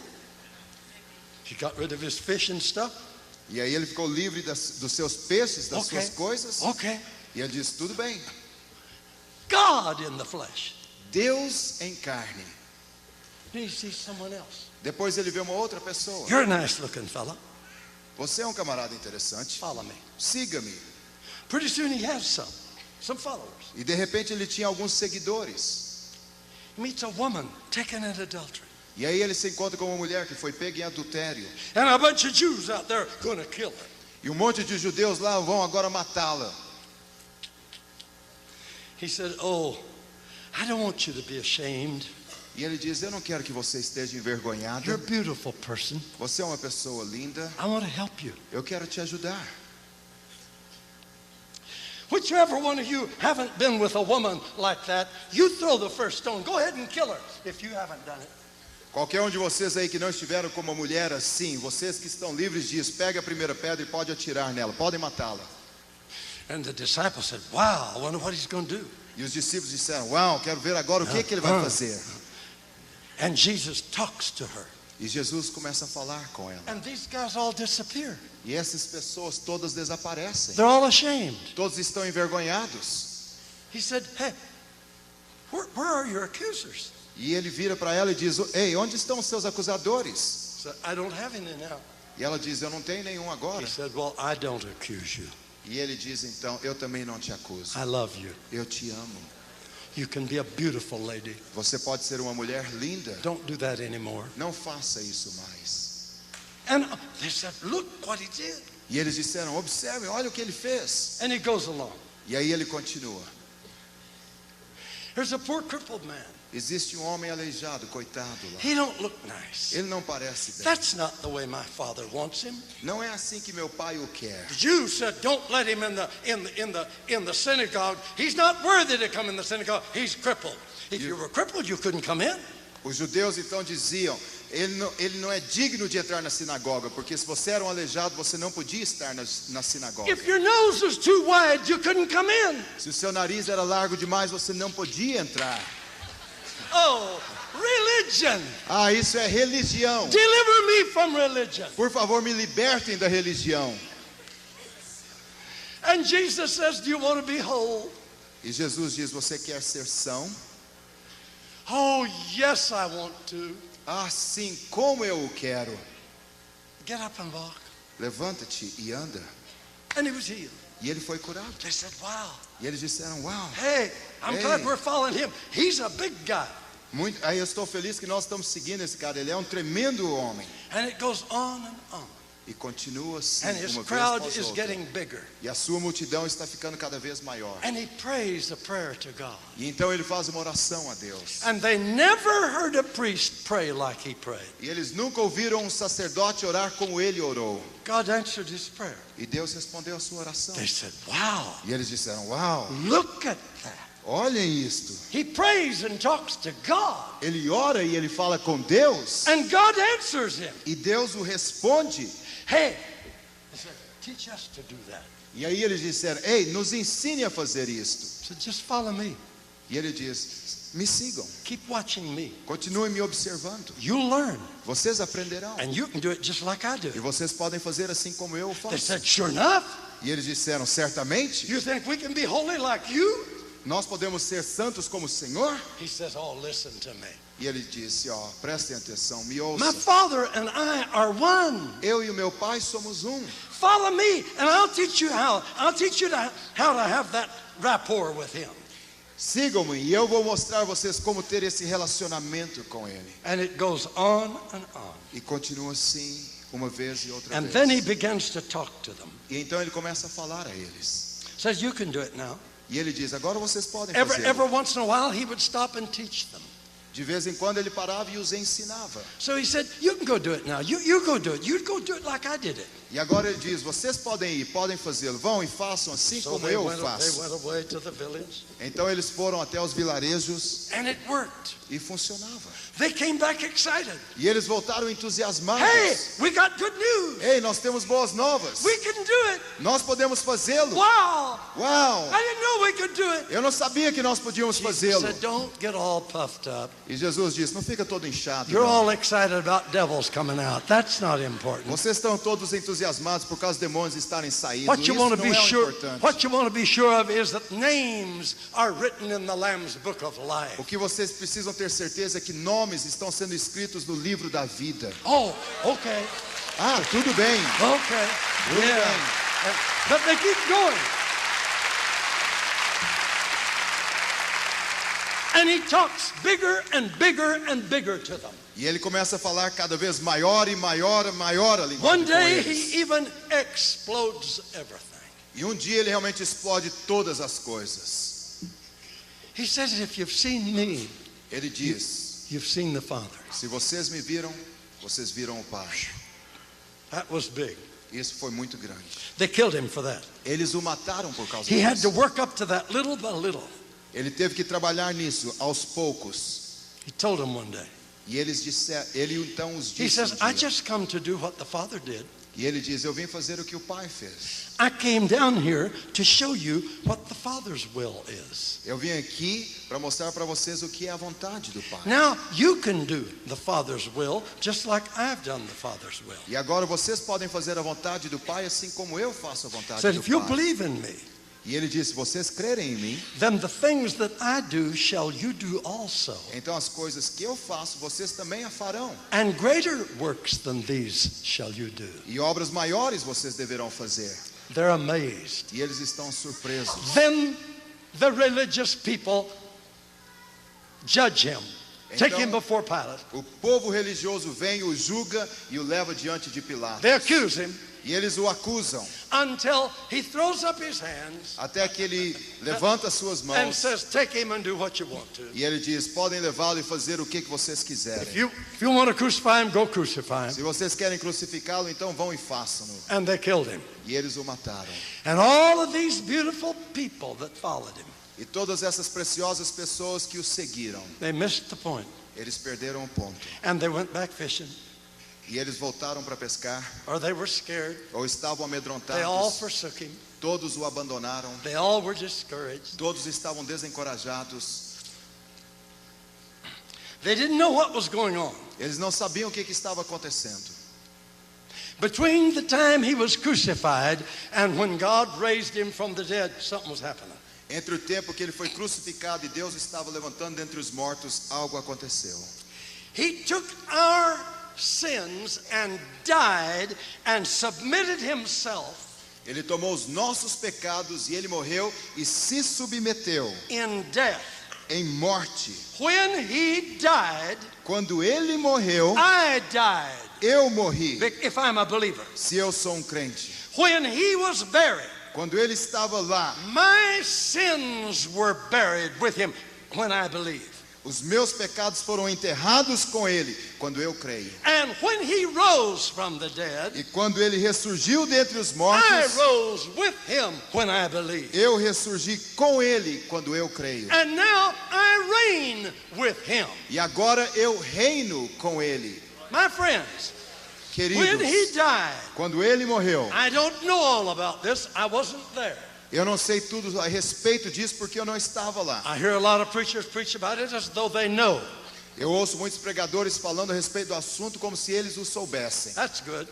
He got rid of his fish and stuff. E aí ele ficou livre dos seus peixes, das Okay. suas coisas. Okay. E ele disse: tudo bem. God in the flesh. Deus em carne. Then he sees someone else. Depois ele vê uma outra pessoa. You're a nice-looking fellow, Você é um camarada interessante, follow me. siga-me. Pretty soon he has some followers. E de repente ele tinha alguns seguidores. He meets a woman taken in adultery. E aí ele se encontra com uma mulher que foi pega em adultério. And a bunch of Jews out there going to kill her. E um monte de judeus lá vão agora matá-la. He said, oh, I don't want you to be ashamed. E ele diz: eu não quero que você esteja envergonhado. You're a beautiful person. Você é uma pessoa linda. I want to help you. Eu quero te ajudar. Whichever one of you haven't been with a woman like that, you throw the first stone. Go ahead and kill her if you haven't done it. Qualquer um de vocês aí que não estiveram com uma mulher assim, vocês que estão livres disso, pega a primeira pedra e pode atirar nela, podem matá-la. And the disciples said, wow, I wonder what he's going to do. E os discípulos disseram: uau, quero ver agora o que ele vai fazer. And Jesus talks to her. E Jesus começa a falar com ela. And these guys all disappear. E essas pessoas todas desaparecem. They're all ashamed. Todos estão envergonhados. He said, hey, where are your accusers? E ele vira para ela e diz: ei, onde estão os seus acusadores? Said, I don't have any now. E ela diz: eu não tenho nenhum agora. He said, well, I don't accuse you. E ele diz então: eu também não te acuso. I love you. Eu te amo. You can be a beautiful lady. Você pode ser uma mulher linda. Don't do that anymore. Não faça isso mais. And they said, look what he did. E eles disseram: observem, olha o que ele fez. And he goes along. E aí ele continua. There's a poor crippled man. Existe um homem aleijado, coitado lá. He don't look nice. Ele não parece bem. That's not the way my father wants him. Não é assim que meu pai o quer. The Jews said, don't let him in the synagogue. He's not worthy to come in the synagogue. He's crippled. If you were crippled, you couldn't come in. Os judeus então diziam: ele não é digno de entrar na sinagoga, porque se você era um aleijado, você não podia estar na sinagoga. If your nose was too wide, you couldn't come in. Se o seu nariz era largo demais, você não podia entrar. Oh, religion. Ah, isso é religião. Deliver me from religion. Por favor, me libertem da religião. And Jesus says, do you want to be whole? E Jesus diz: você quer ser são? Oh, yes, I want to. Ah, sim, como eu o quero. Get up and walk. Levanta-te e anda. And he was healed. E ele foi curado. They said, wow. E eles disseram: uau. Hey, I'm Hey. glad we're following him. He's a big guy. Aí eu estou feliz que nós estamos seguindo esse cara. Ele é um tremendo homem. And it goes on and on. E continua assim, And his uma vez crowd após is outra. getting bigger. E a sua multidão está ficando cada vez maior. And he prays a prayer to God. E então ele faz uma oração a Deus. And they never heard a priest pray like he prayed. E eles nunca ouviram um sacerdote orar como ele orou. God answered his prayer. E Deus respondeu a sua oração. They said, wow, E eles disseram: uau, look at that. olhem isto. He prays and talks to God. Ele ora e ele fala com Deus. And God answers him. E Deus o responde. Hey, he said, teach us to do that. E aí eles disseram: ei, nos ensine a fazer isto. He said, just follow me. E ele diz: me sigam, Keep watching me. continuem me observando. You'll learn. Vocês aprenderão. And you can do it just like I do. E vocês podem fazer assim como eu They faço. said, sure enough. E eles disseram: certamente, You think we can be holy like you? nós podemos ser santos como o Senhor? He says, oh, listen to me. E ele disse: ó, prestem atenção, me My ouçam. Father and I are one. Eu e o meu pai somos um. Follow me, and I'll teach you how. I'll teach you how to have that rapport with him. Sigam-me e eu vou mostrar a vocês como ter esse relacionamento com Ele. And it goes on and on. E continua assim, uma vez e outra And then he vez. begins to talk to them. E então ele começa a falar a eles. Says, you can do it now. E ele diz, agora vocês podem Every fazer. once in a while, he would stop and teach them. De vez em quando ele parava e os ensinava. So he said, you can go do it now. You go do it. You go do it like I did it. E agora ele diz, vocês podem ir, podem fazê-lo. Vão e façam assim So como they eu went faço. away to the village. Então eles foram até os vilarejos And it worked. e funcionava. They came back excited. E eles voltaram entusiasmados. Hey, we got good news. Ei, nós temos boas novas. We can do it. Nós podemos fazê-lo. Wow. Uau! I didn't know we could do it. Eu não sabia que nós podíamos Jesus fazê-lo. said, don't get all puffed up. E Jesus disse, não fica todo inchado. You're não. all excited about devils coming out. That's not important. Vocês estão todos entusiasmados por causa dos demônios estarem saindo. What you Isso want to não be é o sure, importante. what you want to be sure of is that names are written in the Lamb's Book of O Life. que vocês precisam ter certeza é que nomes estão sendo escritos no livro da vida. Oh, okay, Ah, tudo bem. okay, Tudo yeah. bem. But they keep going. And he talks bigger and bigger and bigger to them. E ele começa a falar cada vez maior e maior e maior a linguagem One com day eles. he even explodes everything. E um dia ele realmente explode todas as coisas. He says, if you've seen me, Ele diz, you've seen the Father. se vocês me viram, vocês viram o Pai. That was big. Isso foi muito grande. They killed him for that. Eles o mataram por causa He had to disso. work up to that little by little. Ele teve que trabalhar nisso aos poucos. He told them one day. E eles disseram, ele então os He disse says, um I dia. just come to do what the Father did. E ele diz, eu vim fazer o que o Pai fez. I came down here to show you what the Father's will is. Eu vim aqui para mostrar para vocês o que é a vontade do Pai. Now you can do the Father's will just like I've done the Father's will. E agora vocês podem fazer a vontade do Pai assim como eu faço a vontade Said, do if you Pai. believe in me, E ele disse, vocês crerem em mim, then the things that I do shall you do also. então as coisas que eu faço, vocês também a farão. And greater works than these shall you do. E obras maiores vocês deverão fazer. They're amazed. E eles estão surpresos. Then the religious people judge him. Take him before Pilate. O povo religioso vem, o julga e o leva diante de Pilatos. They accuse him E eles o acusam, until he throws up his hands até que ele levanta suas and mãos says, take him and do what you want to. e ele diz, podem levá-lo e fazer o que vocês quiserem. If you want to crucify him, go crucify him. Se vocês querem crucificá-lo, então vão e façam-no. And they killed him. E eles o mataram. And all of these beautiful people that followed him, E todas essas preciosas pessoas que o seguiram, they missed the point. eles perderam o ponto. And they went back fishing, E eles voltaram para pescar, or they were scared. ou estavam They all amedrontados, forsook him. todos o abandonaram, They all were discouraged. todos estavam desencorajados. They didn't know what was going on. Eles não sabiam o que estava acontecendo. Between the time he was crucified and when God raised him from the dead, something was happening. Entre o tempo que ele foi crucificado e Deus estava levantando dentre os mortos, algo aconteceu. He took our sins and died and submitted himself Ele tomou os nossos pecados e ele morreu e se submeteu in death. em morte. When he died, Quando ele morreu, I died, eu morri, if I'm a believer. se eu sou um crente. When he was buried, Quando ele estava lá, my sins were buried with him when I believe. os meus pecados foram enterrados com ele, quando eu creio. And when he rose from the dead, E quando ele ressurgiu dentre os I mortos, rose with him when I believe. eu ressurgi com ele, quando eu creio. And now I reign with him. E agora eu reino com ele. My friends, when he Queridos, died, quando ele morreu, I don't know all about this. I wasn't there. eu não sei tudo a respeito disso porque eu não estava lá. I hear a lot of preachers preach about it as though they know. Eu ouço muitos pregadores falando a respeito do assunto como se eles o soubessem. That's good.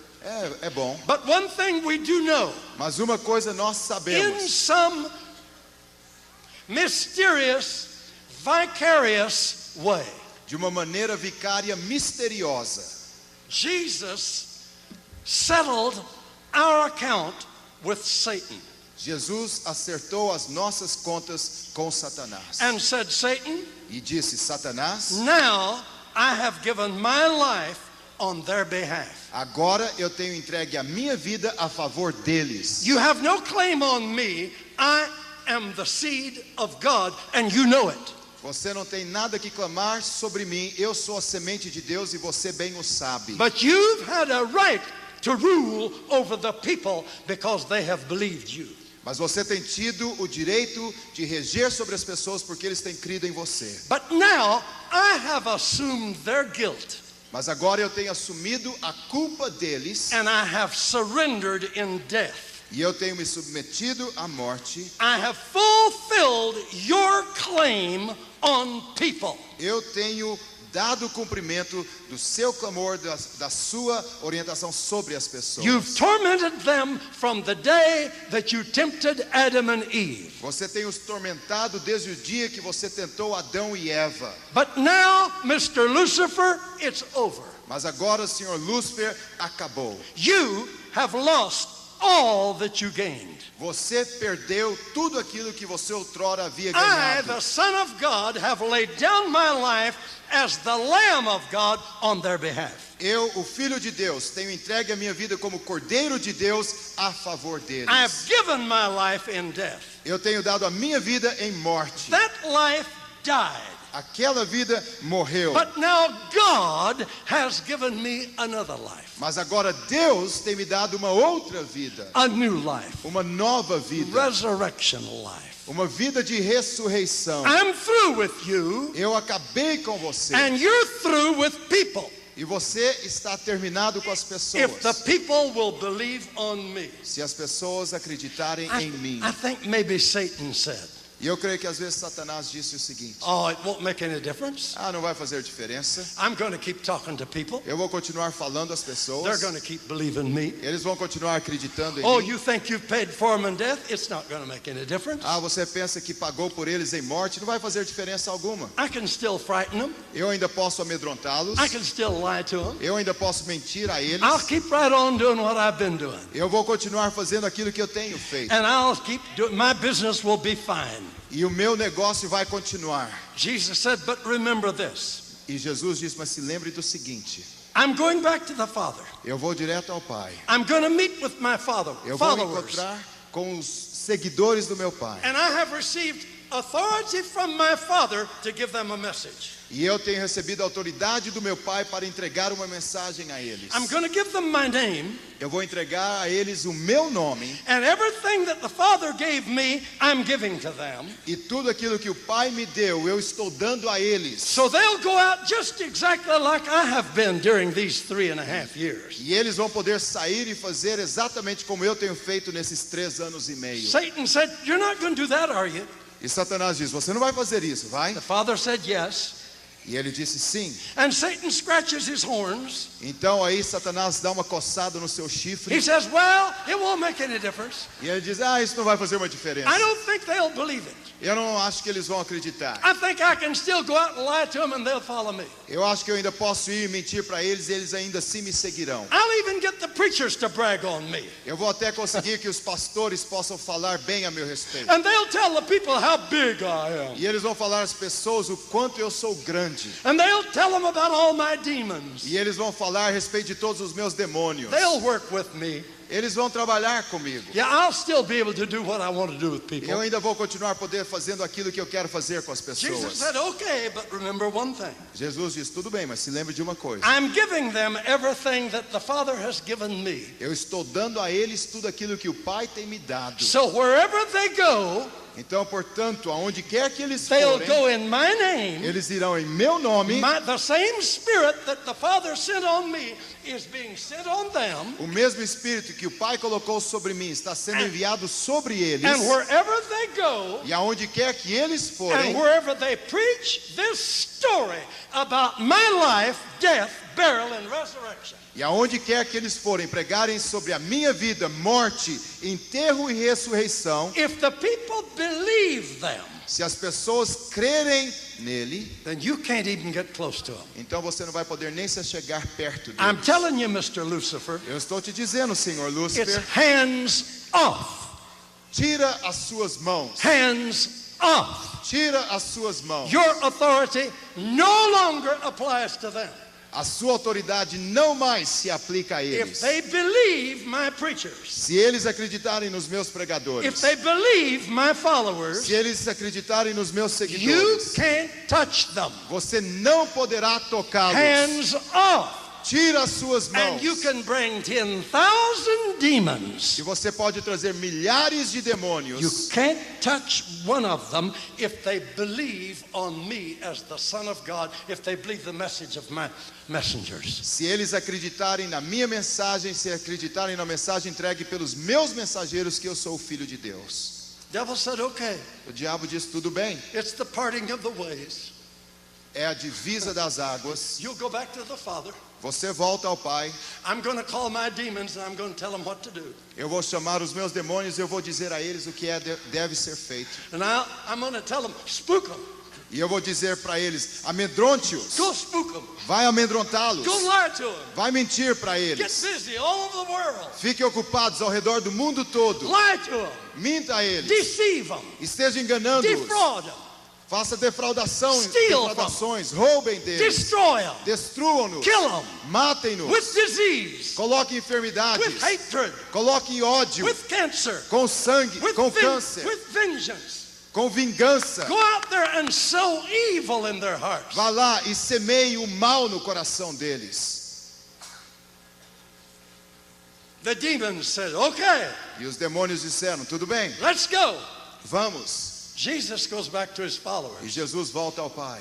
É bom. But one thing we do know, Mas uma coisa nós in sabemos, some mysterious, vicarious way, de uma maneira vicária misteriosa, Jesus settled our account with Satan. Jesus acertou as nossas contas com Satanás. and said, Satan, E disse, Satanás, now I have given my life on their behalf. agora eu tenho entregue a minha vida a favor deles. You have no claim on me. I am the seed of God, and you know it. Você não tem nada que clamar sobre mim. Eu sou a semente de Deus e você bem o sabe. But you've had a right to rule over the people because they have believed you. Mas você tem tido o direito de reger sobre as pessoas porque eles têm crido em você. But now I have assumed their guilt, Mas agora eu tenho assumido a culpa deles and I have surrendered in death. e eu tenho me submetido à morte. I have fulfilled your claim on people. Eu tenho dado cumprimento do seu clamor, da sua orientação sobre as pessoas. You've tormented them from the day that you tempted Adam and Eve. Você tem os tormentado desde o dia que você tentou Adão e Eva. But now, Mr. Lucifer, it's over. Mas agora, Senhor Lúcifer, acabou. You have lost all that you gained. Você perdeu tudo aquilo que você outrora havia I, ganhado. the Son of God, have laid down my life as the Lamb of God on their behalf. Eu, o Filho de Deus, tenho entregue a minha vida como Cordeiro de Deus a favor deles. I have given my life in death. Eu tenho dado a minha vida em morte. That life died. Aquela vida morreu. But now God has given me another life, Mas agora Deus tem me dado uma outra vida. a new life, Uma nova vida. resurrection life. Uma vida de ressurreição. I'm through with you, Eu acabei com você. and you're through with people. E você está terminado com as If the pessoas. people will believe on me. Se as pessoas acreditarem em mim. I think maybe Satan said, E eu creio que às vezes Satanás disse o seguinte: oh, it won't make any difference. não vai fazer diferença. I'm going to keep talking to people. Eu vou continuar falando às They're pessoas. going to keep believing me. Eles vão continuar acreditando em Oh, mim. you think you've paid for them in death? It's not going to make any difference. Você pensa que pagou por eles em morte? Não vai fazer diferença alguma. I can still frighten them. Eu ainda posso amedrontá-los. I can still lie to them. Eu ainda posso mentir a eles. I'll keep right on doing what I've been doing. Eu vou continuar fazendo aquilo que eu tenho feito. And I'll keep doing, my business will be fine. E o meu negócio vai continuar. Jesus said, but remember this. E Jesus disse, mas se lembre do seguinte: I'm going back to the Father. eu vou direto ao Pai. I'm going to meet with my Eu vou followers. encontrar com os seguidores do meu Pai. And I have received authority from my Father to give them a message. E eu tenho recebido a autoridade do meu Pai para entregar uma mensagem a eles. I'm going to give them my name, Eu vou entregar a eles o meu nome. and everything that the Father gave me, I'm giving to them. E tudo aquilo que o Pai me deu, eu estou dando a eles. So they'll go out just exactly like I have been during these 3.5 years. E eles vão poder sair e fazer exatamente como eu tenho feito nesses 3 anos e meio. Satan said, you're not going to do that, are you? E Satanás diz, você não vai fazer isso, vai? The Father said yes. E ele disse sim. And Satan scratches his horns. Então aí Satanás dá uma coçada no seu chifre. He says, well, it won't make any difference. E ele diz, isso não vai fazer uma diferença. I don't think they'll believe it. Eu não acho que eles vão acreditar. I think I can still go out and lie to them and they'll follow me. Eu acho que eu ainda posso ir mentir para eles e eles ainda assim me seguirão. I'll even get the preachers to brag on me. Eu vou até conseguir que os pastores possam falar bem a meu respeito. And they'll tell the people how big I am. E eles vão falar às pessoas o quanto eu sou grande. And they'll tell them about all my demons. E eles vão falar a respeito de todos os meus demônios. They'll work with me. Eles vão trabalhar comigo. Yeah, I'll still be able to do what I want to do with people. Eu ainda vou continuar poder fazendo aquilo que eu quero fazer com as Jesus pessoas. said, okay, but remember one thing. Jesus diz, tudo bem, mas se lembre de uma coisa. I'm giving them everything that the Father has given me. Eu estou dando a eles tudo aquilo que o Pai tem me dado. So wherever they go, Então, portanto, aonde quer que eles they'll forem, go in my name. eles irão em meu nome. The same Spirit that the Father sent on me is being sent on them. O mesmo Espírito que o Pai colocou sobre mim está sendo enviado sobre eles. And wherever they go, E aonde quer que eles and forem, wherever they preach this story about my life, death, burial, and resurrection. e aonde quer que eles forem pregarem sobre a minha vida, morte, enterro e ressurreição, If the people believe them, se as pessoas crerem nele, then you can't even get close to them. então você não vai poder nem se chegar perto I'm deles. telling you, Mr. Lucifer, Eu estou te dizendo, Senhor it's Lúcifer, hands off. Tira as suas mãos. Hands off. Tira as suas mãos. Your authority no longer applies to them. A sua autoridade não mais se aplica a If eles. they believe my preachers, Se eles acreditarem nos meus pregadores, if they believe my followers, se eles acreditarem nos meus you seguidores, can't touch them. você não poderá tocá-los. Hands off. Tira as suas mãos. And you can bring 10,000 demons. E você pode trazer milhares de You demônios. can't touch one of them if they believe on me as the Son of God, if they believe the message of my messengers. Se eles acreditarem na minha mensagem, se acreditarem na mensagem entregue pelos meus mensageiros, que eu sou o Filho de Deus. Devil said, okay, O diabo disse, tudo bem, it's the parting of the ways. é a divisa das águas. You'll go back to the Father. Você volta ao Pai. I'm going to call my demons and I'm going to tell them what to do. Eu vou chamar os meus demônios e eu vou dizer a eles o que deve ser feito. And I'm going to tell them, spook them. E eu vou dizer para eles, amedronte-os. Go spook them. Vai amedrontá-los. Go lie to them. Vai mentir para Get eles. busy all over the world. Fiquem ocupados ao redor do mundo todo. Lie to them. Minta a eles. Deceive them. Esteja enganando-os. Defraud them. Faça defraudação, Steal defraudações. Roubem deles. Destroy them. Destruam-nos. Kill them. Matem-nos. With disease. Coloquem enfermidades. With hatred. Coloquem ódio. With cancer. Com sangue. With, Com câncer. with vengeance. Com vingança. Go out there and sow evil in their hearts. Vá lá e semeie o mal no coração deles. The demons said, okay, E os demônios disseram, tudo bem, let's go. vamos. Jesus goes back to his E followers. Jesus volta ao Pai.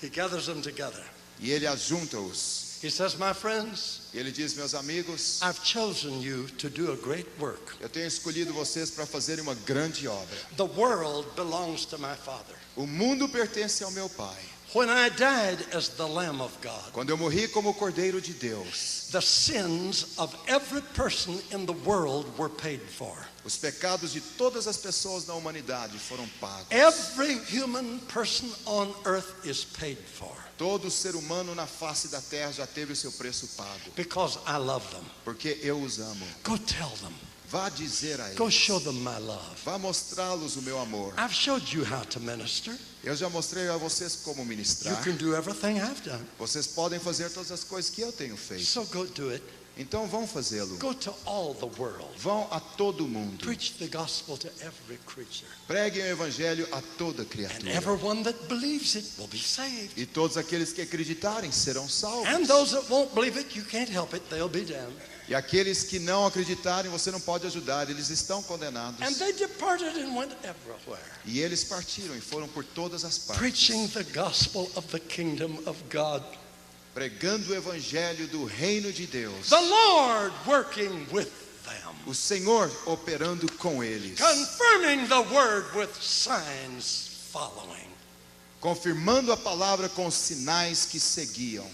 He gathers them together. E ele ajunta-os. He says, my friends, E ele diz, meus amigos, I've chosen you to do a great work. eu tenho escolhido vocês para fazerem uma grande obra. The world belongs to my Father. O mundo pertence ao meu Pai. When I died as the Lamb of God, Quando eu morri como Cordeiro de Deus, the sins of every person in the world were paid for. os pecados de todas as pessoas na humanidade foram pagos. Every human person on earth is paid for Todo ser humano na face da terra já teve o seu preço pago. because I love them. Porque eu os amo. Go tell them. Vá dizer a Go eles. show them my love. Vá mostrá-los o meu amor. I've showed you how to minister. Eu já mostrei a vocês como You ministrar. can do everything I've done. Vocês podem fazer todas as coisas que eu tenho feito. So go do it. Então vão fazê-lo. Go to all the world. Vão a todo mundo. Preach the gospel to every creature. Preguem o evangelho a toda And criatura. everyone that believes it will be saved. E todos aqueles que acreditarem serão salvos. And those that won't believe it, you can't help it, they'll be damned. E aqueles que não acreditarem, você não pode ajudar, eles estão condenados. And they departed and went everywhere, E eles partiram e foram por todas as partes, preaching the gospel of the kingdom of God. pregando o evangelho do reino de Deus. The Lord working with them, O Senhor operando com eles, confirming the word with signs following. confirmando a palavra com os sinais que seguiam.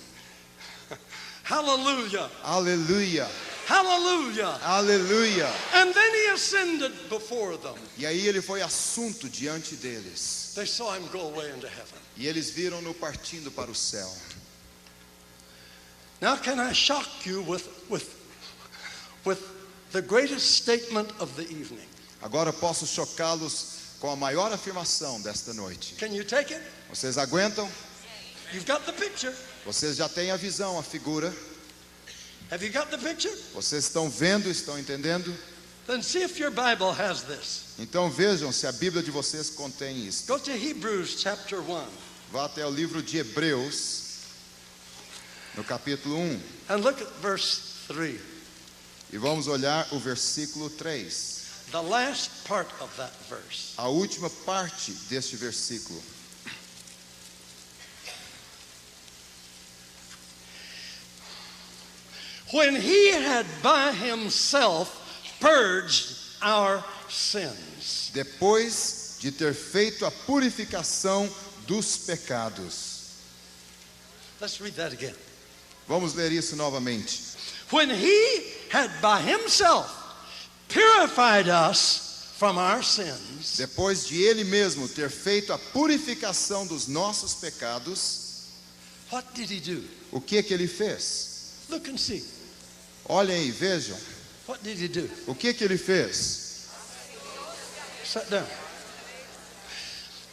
Hallelujah, Aleluia, hallelujah. aleluia. And then he ascended before them. E aí ele foi assunto diante deles. They saw him go away into heaven. E eles viram-no partindo para o céu. Now can I shock you with the greatest statement of the evening? Agora posso chocá-los com a maior afirmação desta noite. Can you take it? Vocês aguentam? You've got the picture. Vocês já têm a visão, a figura. Have you got the picture? Vocês estão vendo, estão entendendo? Then see if your Bible has this. Então vejam se a Bíblia de vocês contém isso. Go to Hebrews chapter 1 Vá até o livro de Hebreus, no capítulo 1, and look at verse 3. e vamos olhar o versículo 3. The last part of that verse. A última parte deste versículo. When he had by himself purged our sins. Depois de ter feito a purificação dos pecados. Let's read that again. Vamos ler isso novamente. When he had by himself purified us from our sins Depois de ele mesmo ter feito a purificação dos nossos pecados, what did he do? o que ele fez? Look and see. Olhem aí, vejam. What did he do? O que ele fez? Sit down.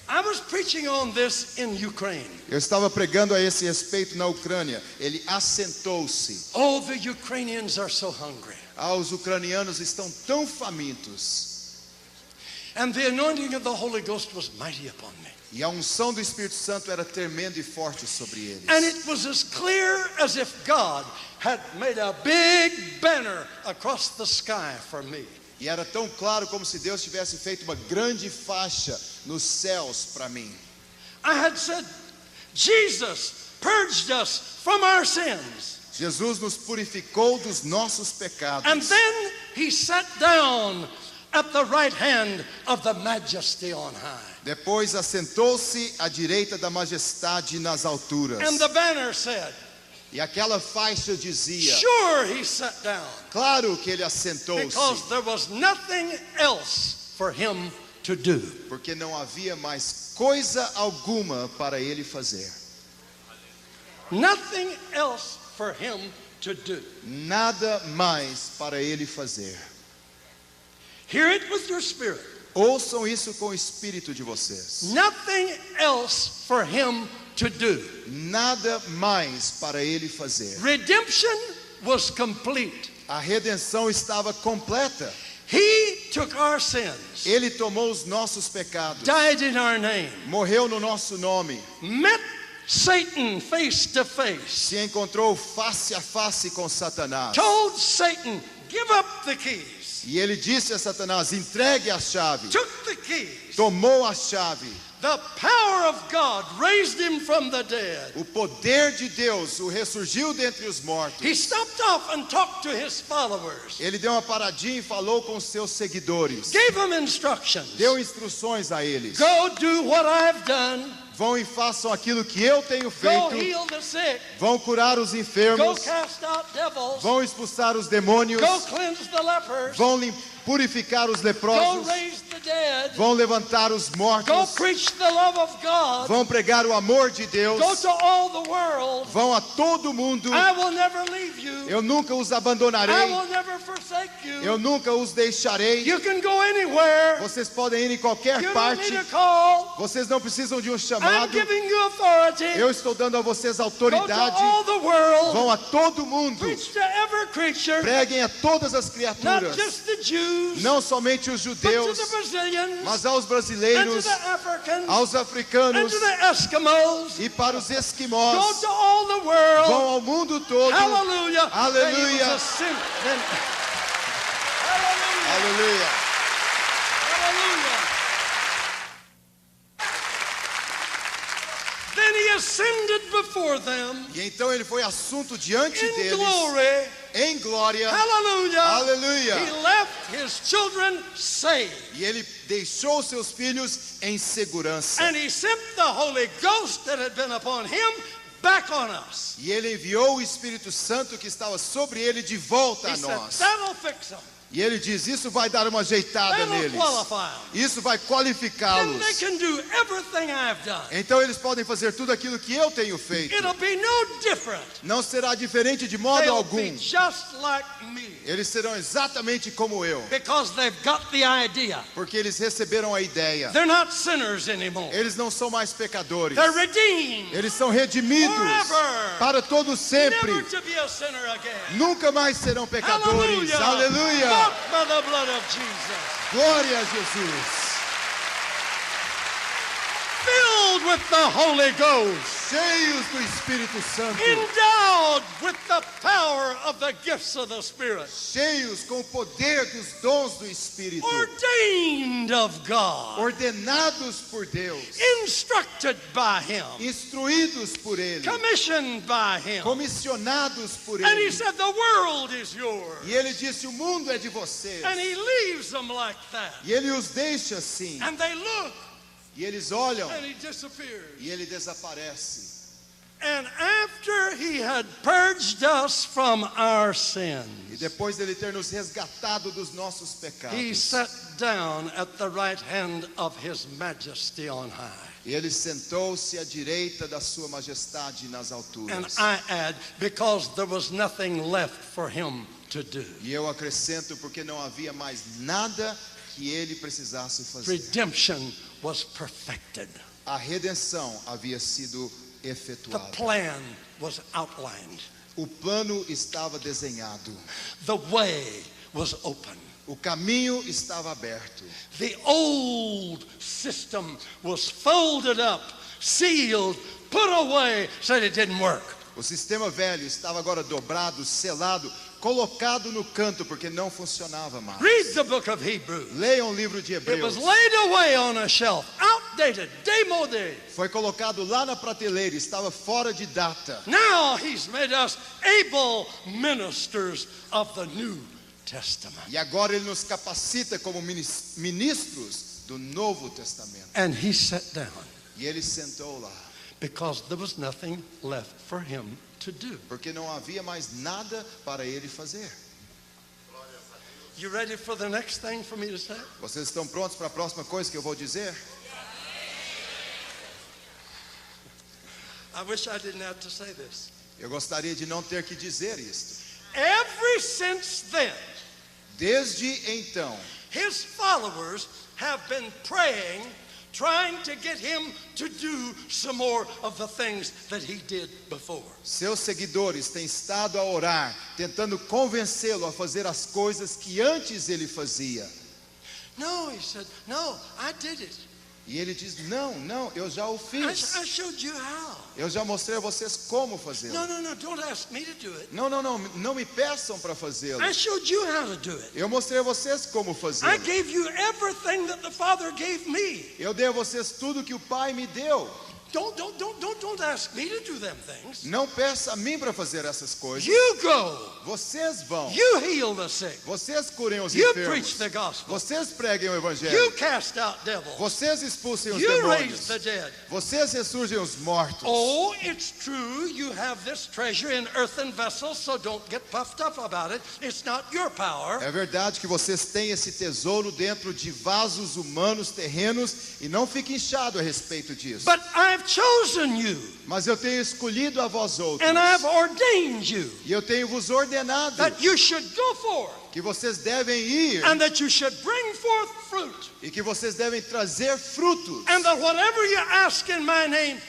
I was preaching on this in Ukraine. Eu estava pregando a esse respeito na Ucrânia. Ele assentou-se. Oh, the Ukrainians are so hungry. Os ucranianos estão tão famintos. And the anointing of the Holy Ghost was mighty upon me. E a unção do Espírito Santo era tremenda e forte sobre eles. And it was as clear as if God had made a big banner across the sky for me. E era tão claro como se Deus tivesse feito uma grande faixa nos céus para mim. I had said, Jesus purged us from our sins. Jesus nos purificou dos nossos pecados. And then he sat down at the right hand of the majesty on high. Depois assentou-se à direita da majestade nas alturas. And the banner said, E aquela faixa dizia, sure he sat down, claro que ele assentou-se, because there was nothing else for him to do. porque não havia mais coisa alguma para ele fazer. Nothing else for him to do. Nada mais para ele fazer. Hear it with your spirit. Ouçam isso com o espírito de vocês. Nothing else for him to do. Nada mais para ele fazer. Redemption was complete. A redenção estava completa. He took our sins, Ele tomou os nossos pecados, died in our name, morreu no nosso nome, met Satan face to face, se encontrou face a face com Satanás. told Satan, give up the keys, E ele disse a Satanás, entregue a chave. took the keys. Tomou a chave. The power of God raised him from the dead. O poder de Deus o ressurgiu dentre os mortos. He stopped off and talked to his followers, Ele deu uma paradinha e falou com seus seguidores. gave them instructions. Deu instruções a eles. Go do what I've done. Vão e façam aquilo que eu tenho Go feito. heal the sick. Vão curar os Go enfermos. cast out devils. Vão expulsar os demônios. Go cleanse the lepers. Vão purificar os Go leprosos. raise the dead. Vão levantar os Go mortos. preach the love of God. Vão pregar o amor de Deus. Go to all the world. Vão a todo mundo. I will never leave you. Eu nunca os I abandonarei. will never forsake you. Eu nunca os deixarei. You can go anywhere. Vocês podem ir em qualquer You don't parte. need a call. Vocês não precisam de um I'm chamado. giving you authority. Eu estou dando a vocês Go to autoridade. all the world. Vão a todo mundo. Preach to every creature. Preguem a todas as Not criaturas. just the Jews, Não somente os but to judeus, the Brazilians, mas aos and to brasileiros, the Africans, aos and africanos to the Eskimos. e para os Go esquimós. to all the world. Vão ao mundo todo. Hallelujah. Aleluia. Then he was ascended. Hallelujah. Aleluia. Hallelujah. Then he ascended before them E então ele foi assunto diante in deles glory. em glória. Hallelujah. Aleluia. He left his children saved. E ele deixou seus filhos em segurança. And he sent the Holy Ghost that had been upon him back on us. E ele enviou o Espírito Santo que estava sobre ele de volta He a said, nós. that'll fix them. E ele diz, isso vai dar uma ajeitada That'll neles. qualify them. Isso vai Then qualificá-los. they can do everything I've done. Então eles podem fazer tudo aquilo que eu tenho feito. It'll be no different. Não será diferente de modo They'll algum. be just like me. Eles serão exatamente como eu. Because they've got the idea. Porque eles receberam a ideia. They're not sinners anymore. Eles não são mais pecadores. They're redeemed. Eles são redimidos Forever. para todo sempre. Never to be a sinner again. Nunca mais serão pecadores. Hallelujah. Aleluia. Bought by the blood of Jesus. Glória a Jesus. Filled with the Holy Ghost. Cheios do Espírito Santo. Endowed with the power of the gifts of the Spirit. Cheios com o poder dos dons do Espírito. Ordained of God. Ordenados por Deus. Instructed by Him. Instruídos por Ele. Commissioned by Him. Comissionados por And He Ele. said, the world is yours. E Ele disse, o mundo é de vocês. And He leaves them like that. E Ele os deixa assim. And they look, E eles olham. and He disappears. E Ele desaparece. And after He had purged us from our E sins, depois dele ter nos resgatado dos nossos He pecados. sat down at the right hand of His majesty on high. E ele sentou-se à direita da sua majestade nas And alturas. I add, because there was nothing left for Him to do. E eu acrescento porque não havia mais nada que ele precisasse fazer. Redemption was perfected. A redenção havia sido The efetuada. plan was outlined. O plano estava desenhado. The way was open. O caminho estava aberto. The old system was folded up, sealed, put away, said it didn't work. O sistema velho estava agora dobrado, selado, colocado no canto porque não funcionava mais. Read the book of Hebrews. Leiam o livro de It Hebreus. was laid away on a shelf, outdated, démodé. Foi colocado lá na prateleira, estava fora de data. Now he's made us able ministers of the New Testament. E agora ele nos capacita como ministros do Novo Testamento. And he sat down E ele sentou lá, because there was nothing left for him to do. porque não havia mais nada para ele fazer. You ready for the next thing for me to say? Vocês estão prontos para a próxima coisa que eu vou dizer? I wish I didn't have to say this. Eu gostaria de não ter que dizer isto. Ever since then, Desde então, his followers have been praying, trying to get him to do some more of the things that he did before. seus seguidores têm estado a orar, tentando convencê-lo a fazer as coisas que antes ele fazia. No, he said, no, I did it. E ele diz: não, eu já o I fiz. showed you how. Eu já mostrei a vocês como fazê-lo. No, don't ask me to do it. Não me peçam para fazê-lo. I showed you how to do it. Eu mostrei a vocês como I fazê-lo. gave you everything that the Father gave me. Eu dei a vocês tudo que o Pai me deu. Don't ask me to do them things. Não peça a mim para fazer essas coisas. You go. Vocês vão. You heal the sick. Vocês curem os You enfermos. preach the gospel. Vocês preguem o evangelho. You cast out devils. Vocês expulsem os You raise demônios. the dead. Vocês ressurgem os mortos. Oh, it's true you have this treasure in earthen vessels, so don't get puffed up about it. It's not your power. É verdade que vocês têm esse tesouro dentro de vasos humanos, terrenos, e não fique inchado a respeito disso. But I've chosen you, Mas eu tenho escolhido a vós outros. and I've ordained you E eu tenho vos ordenado that you should go forth, que vocês devem ir and that you should bring forth fruit, e que vocês devem trazer frutos. and that whatever you ask in my name,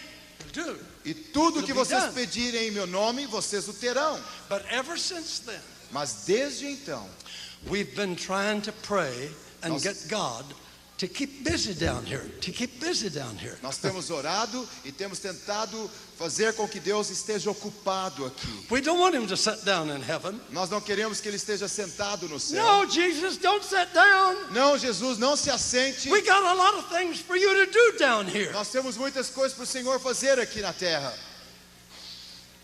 you'll do. E tudo It'll que be vocês done. pedirem em meu nome, vocês o terão. But ever since then, Mas desde então, we've been trying to pray and Nós- get God to keep busy down here, to keep busy down here. nós temos orado e temos tentado fazer com que Deus esteja ocupado aqui. We don't want him to sit down in heaven. Nós não queremos que ele esteja sentado no céu. No, Jesus, don't sit down. Não, Jesus, não se assente. We got a lot of things for you to do down here. Nós temos muitas coisas para o Senhor fazer aqui na terra.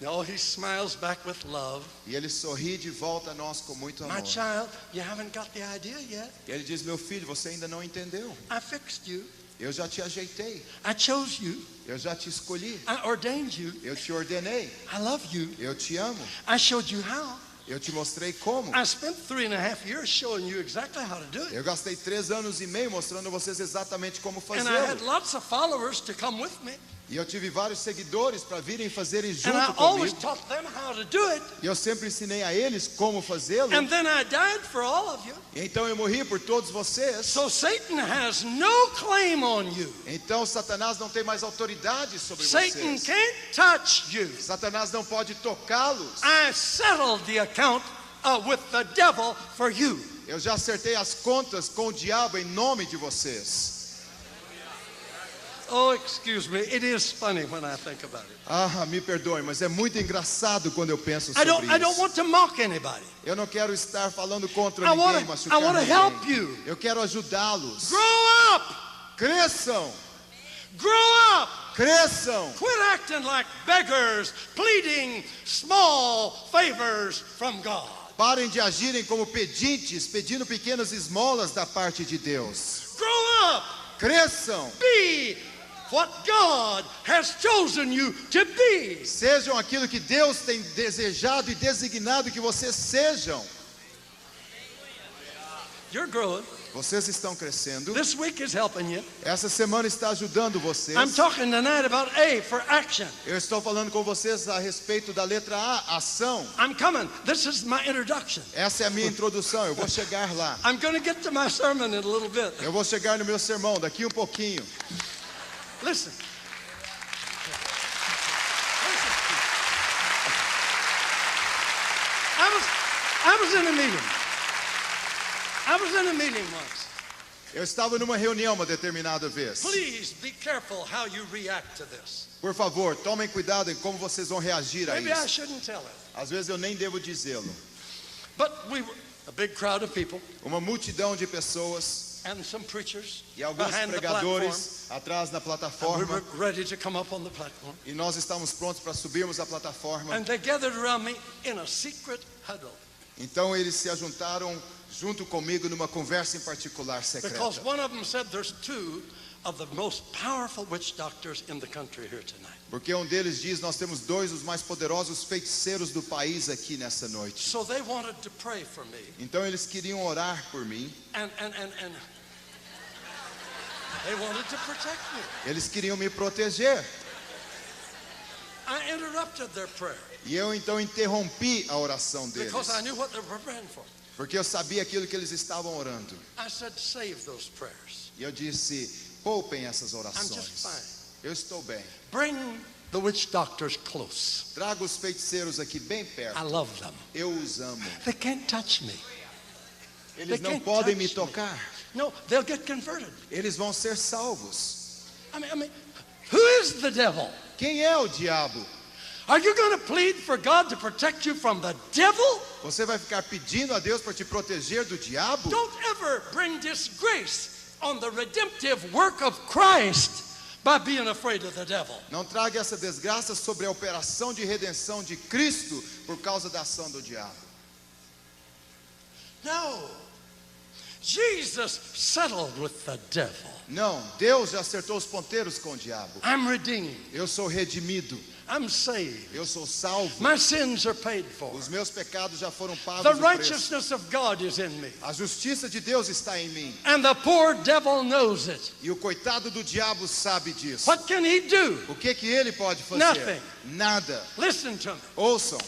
No, he smiles back with love. E ele sorri de volta a nós com muito My amor. child, you haven't got the idea yet. E ele diz: meu filho, você ainda não entendeu. I fixed you. Eu já te ajeitei. I chose you. Eu já te escolhi. I ordained you. Eu te ordenei. I love you. Eu te amo. I showed you how. Eu te mostrei como. I spent 3.5 years showing you exactly how to do it. Eu gastei 3 anos e meio mostrando a vocês exatamente como And I had fazê-lo. lots of followers to come with me. E eu tive vários seguidores para virem fazerem junto And I always comigo. taught them how to do it. E eu sempre ensinei a eles como fazê-lo. And then I died for all of you. E então eu morri por todos vocês. So Satan has no claim on you. Então Satanás não tem mais autoridade sobre Satan vocês. can't touch you. Satanás não pode tocá-los. I settled the account with the devil for you. Eu já acertei as contas com o diabo em nome de vocês. Oh, excuse me. It is funny when I think about it. Ah, me perdoe, mas é muito engraçado quando eu penso I sobre don't isso. want to mock anybody. Eu não quero estar falando contra I ninguém, wanna machucar help ninguém. you. Eu quero ajudá-los. Grow up. Cresçam, Grow up. cresçam. Quit acting like beggars, pleading small favors from God. Parem de agirem como pedintes, pedindo pequenas esmolas da parte de Deus. Grow up. Cresçam, Be what God has chosen you to be. sejam aquilo que Deus tem desejado e designado que vocês sejam. You're growing. Vocês estão crescendo. This week is helping you. Essa semana está ajudando vocês. I'm talking tonight about A for action. Eu estou falando com vocês a respeito da letra A, ação. I'm coming. This is my introduction. Essa é a minha introdução. Eu vou chegar lá. I'm going to get to my sermon in a little bit. Eu vou chegar no meu sermão daqui um pouquinho. Listen. I was in a meeting. I was in a meeting once. Eu estava numa reunião uma determinada vez. Please be careful how you react to this. Por favor, tomem cuidado em como vocês vão reagir a Maybe I isso. shouldn't tell it. Às vezes eu nem devo dizê-lo. But we were a big crowd of people Uma multidão de pessoas and some preachers e alguns behind the platform. pregadores atrás na And we plataforma. were ready to come up on the platform. E nós estávamos prontos para subirmos a plataforma. And they gathered around me in a secret huddle. Então eles se ajuntaram junto comigo numa conversa em particular secreta. Because one of them said there's two of the most powerful witch doctors in the country here tonight. Porque um deles diz, nós temos dois dos mais poderosos feiticeiros do país aqui nessa noite. So they wanted to pray for me. Então eles queriam orar por mim. And they wanted to protect me. Eles queriam me proteger. I interrupted their prayer E eu então interrompi a oração deles. because I knew what they were praying for. Porque eu sabia aquilo que eles estavam orando. I said, save those prayers. E eu disse, poupem essas I'm just orações. fine. Eu estou bem. Bring the witch doctors close. Traga os feiticeiros aqui bem I perto. love them. Eu os amo. They can't touch me. Eles They não can't podem me touch me. tocar. No, they'll get converted. Eles vão ser salvos. I mean, who is the devil? Quem é o diabo? Are you going to plead for God to protect you from the devil? Você vai ficar pedindo a Deus para te proteger do diabo? Don't ever bring disgrace on the redemptive work of Christ by being afraid of the devil. Não traga essa desgraça sobre a operação de redenção de Cristo por causa da ação do diabo. No. Jesus settled with the devil. Não, Deus já acertou os ponteiros com o diabo. I'm redeemed. Eu sou redimido. I'm saved. Eu sou salvo. My sins are paid for. Os meus pecados já foram pagos. The o preço. righteousness of God is in me. A justiça de Deus está em mim. And the poor devil knows it. E o coitado do diabo sabe disso. What can he do? O que ele pode fazer? Nothing. Nada. Listen to me. Ouçam.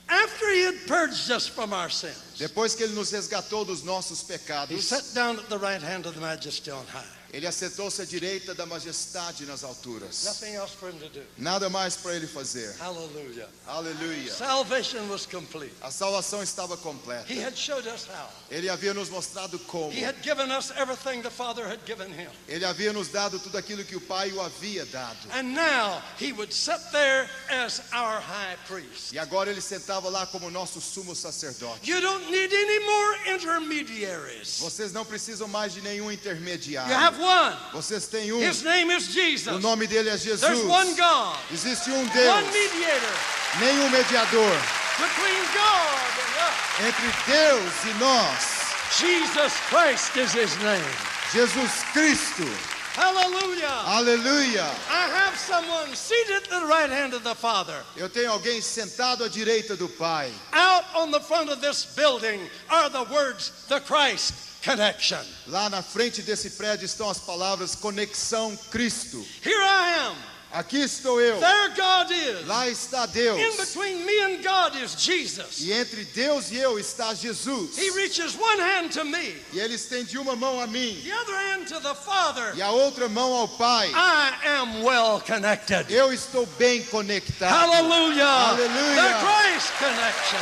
After he had purged us from our sins, Depois que ele nos resgatou dos nossos he pecados, sat down at the right hand of the majesty on high. ele assentou-se à direita da majestade nas alturas. Nothing else for him to do. Nada mais para ele fazer. Hallelujah. Aleluia. Salvation was complete. A salvação estava completa. He had showed us how. Ele havia nos mostrado como. He had given us everything the Father had given him. Ele havia nos dado tudo aquilo que o Pai o havia dado. And now he would sit there as our high priest. E agora ele sentava lá como nosso sumo sacerdote. You don't need any more intermediaries. Vocês não precisam mais de nenhum You intermediário. have one. Vocês têm um. His name is O Jesus. nome dele é Jesus. There's one God, Existe um one Deus, mediator nenhum mediador between God and us. entre Deus e nós. Jesus Christ is his name. Jesus Cristo. Hallelujah. Aleluia. I have someone seated at the right hand of the Father. Eu tenho alguém sentado à direita do Pai. Out on the front of this building are the words, the Christ connection. Lá na frente desse prédio estão as palavras conexão Cristo. Here I am. Aqui estou eu. There God is. Lá está Deus. In between me and God is Jesus. E entre Deus e eu está Jesus. He reaches one hand to me, E ele estende uma mão a mim the other hand to the Father. e a outra mão ao Pai. I am well connected. Eu estou bem conectado. Hallelujah. Hallelujah. The Christ connection.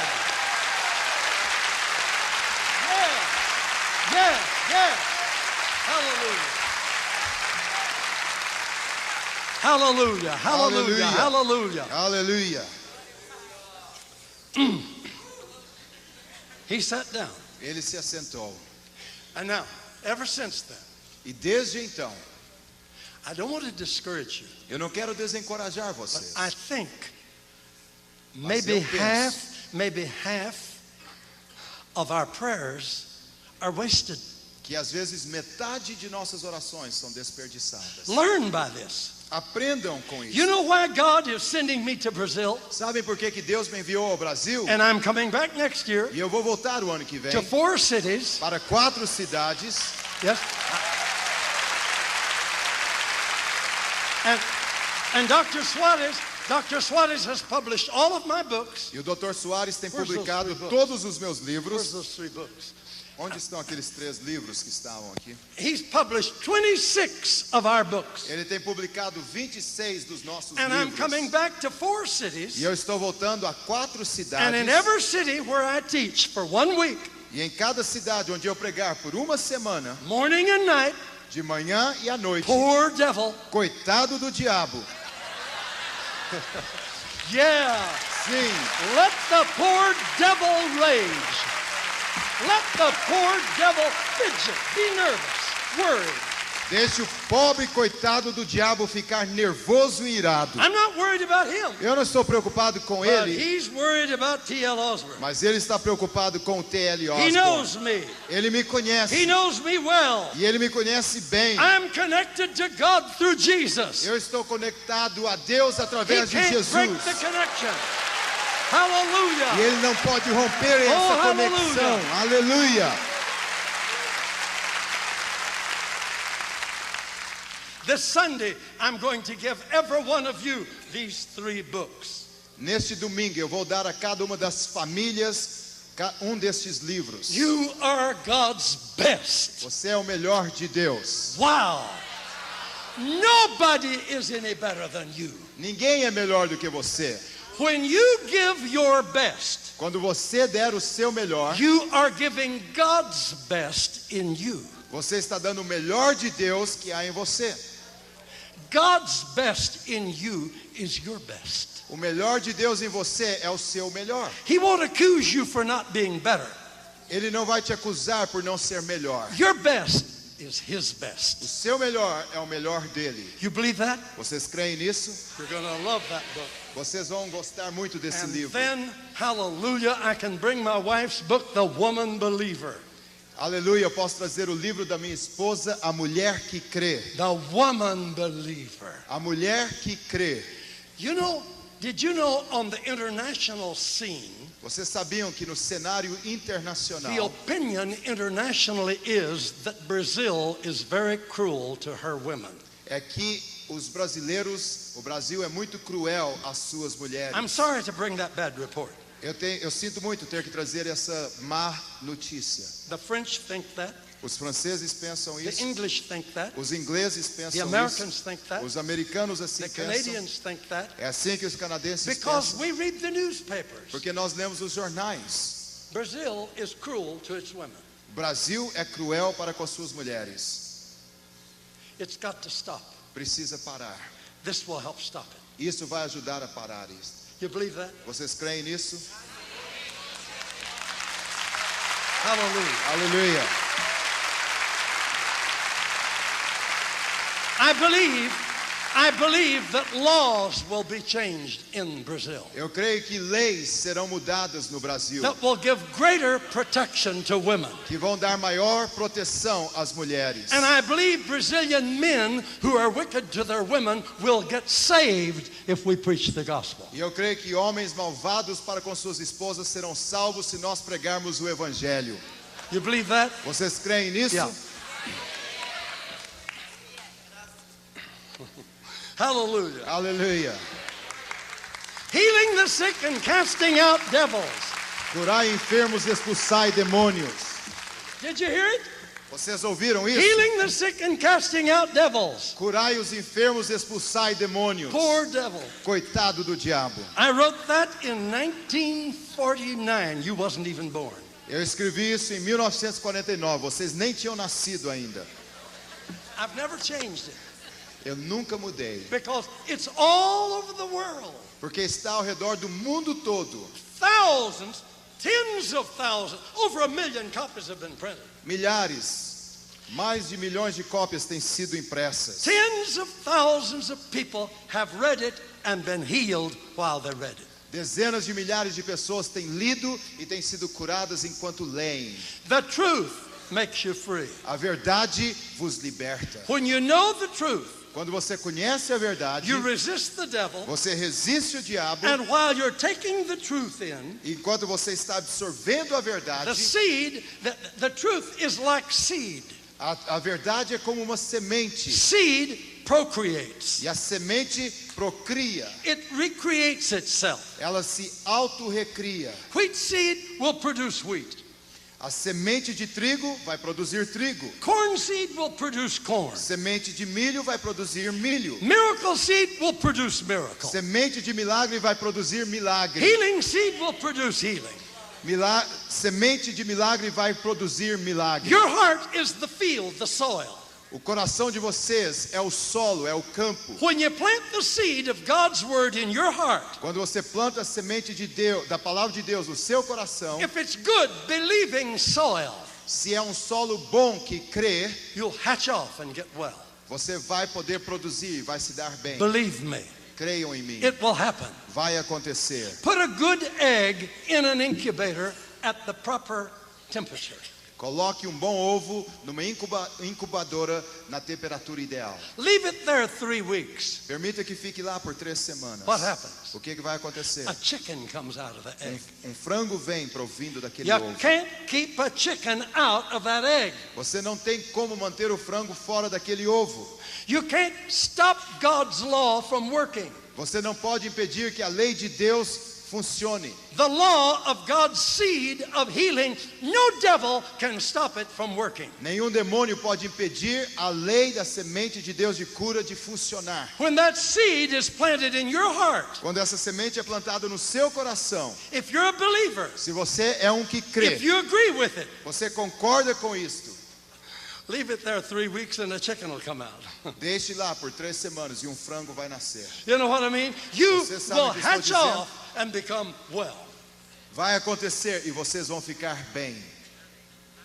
Yeah. Hallelujah. Hallelujah. Hallelujah. Hallelujah. Hallelujah. Aleluia. He sat down. Ele se assentou. And now, ever since then, E desde então, I don't want to discourage you. eu não quero desencorajar But vocês. I think Mas maybe eu penso. half of our prayers are wasted que às vezes metade de nossas orações são desperdiçadas. Learn by this. Aprendam com isso. You know why God is sending me to Brazil? Sabem por que Deus me enviou ao Brasil? And I'm coming back next year E eu vou voltar o ano que vem to 4 cities. para 4 cidades. Yes. And Dr. Suarez has published all of my books. E o Dr. Soares tem Where's those publicado 3 books? todos os meus Where's livros. those 3 books? Onde estão aqueles 3 livros que estavam aqui? He's published 26 of our books. Ele tem publicado 26 dos nossos And I'm livros. coming back to 4 cities. E eu estou voltando a 4 And cidades. in every city where I teach for 1 week, E em cada cidade onde eu pregar por uma semana, morning and night, de manhã e à noite, poor devil. coitado do diabo. Yeah. Sim, Let the poor devil rage. Let the poor devil fidget, be nervous, worried. deixe o pobre coitado do diabo ficar nervoso e irado. I'm not worried about him, Eu não estou preocupado com but ele, he's worried about T.L. Osborne. mas ele está preocupado com o T.L. He Osborne. knows me. Ele me He conhece knows me well. e ele me conhece bem. I'm connected to God through Jesus. Eu estou conectado a Deus He através de can't Jesus. break the connection. Hallelujah. E ele não pode romper essa Oh, conexão. Aleluia. This Sunday, I'm going to give every one of you these 3 books. Neste domingo eu vou dar a cada uma das famílias destes livros. You are God's best. Você é o melhor de Deus. Wow. Nobody is any better than you. Ninguém é melhor do que você. When you give your best, Quando você der o seu melhor, you are giving God's best in you. você está dando o melhor de Deus que há em você. God's best in you is your best. O melhor de Deus em você é o seu melhor. He won't accuse you for not being better. Ele não vai te acusar por não ser melhor. Your best is His O best. seu melhor é o melhor dele. You believe that? Vocês creem nisso? You're going to love that book. Vocês vão gostar muito desse And livro. then, hallelujah, I can bring my wife's book, The Woman Believer. Aleluia, eu posso trazer o livro da minha esposa, A Mulher que Crê. The Woman Believer. A Mulher que Crê. You know, did you know on the international scene, Vocês sabiam que no cenário the internacional, opinion internationally is that Brazil is very cruel to her women. é que os brasileiros, o Brasil é muito cruel às suas mulheres. I'm sorry to bring that bad report. Eu sinto muito ter que trazer essa má notícia. The French think that. Os franceses pensam The isso. English think that. Os ingleses The pensam Americans isso. think that. Os americanos assim The pensam. Canadians think that. É assim que os canadenses Because pensam. we read the newspapers. Porque nós lemos os jornais. Brazil is cruel to its women. O Brasil é cruel para com as suas mulheres. It's got to stop. Precisa parar. This will help stop it. Isso vai ajudar a parar isso. You believe that? Vocês creem nisso? Hallelujah. Aleluia. I believe that laws will be changed in Brazil Eu creio que leis serão mudadas no Brasil, that will give greater protection to women. que vão dar maior proteção às mulheres. And I believe Brazilian men who are wicked to their women will get saved if we preach the gospel. E eu creio que homens malvados para com suas esposas serão salvos se nós pregarmos o evangelho. You believe that? Vocês creem nisso? Yeah. Hallelujah. Aleluia. Healing the sick and casting out devils. Curai enfermos, expulsai demônios. Did you hear it? Vocês ouviram isso? Healing the sick and casting out devils. Curai os enfermos, expulsai demônios. Poor devil. Coitado do diabo. I wrote that in 1949. You wasn't even born. Eu escrevi isso em 1949. Vocês nem tinham nascido ainda. I've never changed it Eu nunca mudei. because it's all over the world. Porque está ao redor do mundo todo. Thousands, tens of thousands, over 1 million copies have been printed. Milhares, mais de milhões de cópias têm sido impressas. Tens of thousands of people have read it and been healed while they read it. Dezenas de milhares de pessoas têm lido e têm sido curadas enquanto leem. The truth makes you free. A verdade vos liberta. When you know the truth, Quando você conhece a verdade, you resist the devil, você resiste o diabo. and while you're taking the truth in, Enquanto você está absorvendo a the verdade, seed, the truth is like seed. a verdade é como uma semente. Seed procreates. E a semente procria. It recreates itself. Ela se autorrecria. Wheat seed will produce wheat. A semente de trigo vai produzir trigo. Corn seed will produce corn. Semente de milho vai produzir milho. Miracle seed will produce miracle. Semente de milagre vai produzir milagre. Healing seed will produce healing. Semente de milagre vai produzir milagre. Your heart is the field, the soil. O coração de vocês é o solo, é o campo. When you plant the seed of God's word in your heart, Quando você planta a semente de Deus, da palavra de Deus no seu coração, if it's good, believing soil, se é um solo bom que crê, you'll hatch off and get well. você vai poder produzir, vai se dar bem. Believe me, Creiam em mim. it will happen. Vai acontecer. Put a good egg in an incubator at the proper temperature. Coloque um bom ovo numa incubadora na temperatura ideal. Leave it there 3 weeks. Permita que fique lá por 3 semanas. What happens? O que vai acontecer? A chicken comes out of the egg. Um frango vem provindo daquele You ovo. can't keep a chicken out of that egg. Você não tem como manter o frango fora daquele ovo. You can't stop God's law from working. Você não pode impedir que a lei de Deus funcione. The law of God's seed of healing, no devil can stop it from working. Nenhum demônio pode impedir a lei da semente de Deus de cura de funcionar. When that seed is planted in your heart, Quando essa semente é plantada no seu coração, if you're a believer, se você é um que crê, if you agree with it, você concorda com isto, leave it there 3 weeks and a chicken will come out. deixe lá por 3 semanas e um frango vai nascer. You know what I mean? You Você sabe will o que estou hatch dizendo? off and become well. Vai acontecer e vocês vão ficar bem.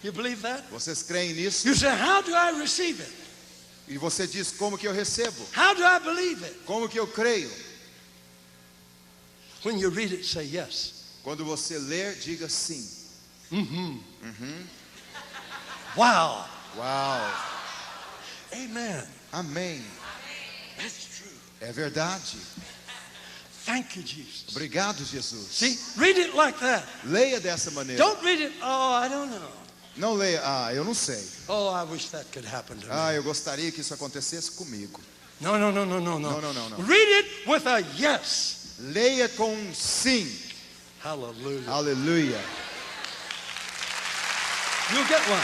You believe that? Vocês creem nisso? You say, how do I receive it? E você diz, como que eu recebo? How do I believe it? Como que eu creio? When you read it, say yes. Quando você ler, diga sim. Wow. Uau! Amen. Amém. That's true. É verdade. Thank you, Jesus. Obrigado, Jesus. See, read it like that. Leia dessa maneira. Don't read it, oh, I don't know. Não leia, eu não sei. Oh, I wish that could happen to me. Eu gostaria que isso acontecesse comigo. No. No. Read it with a yes. Leia com um sim. Hallelujah. Aleluia. You'll get one.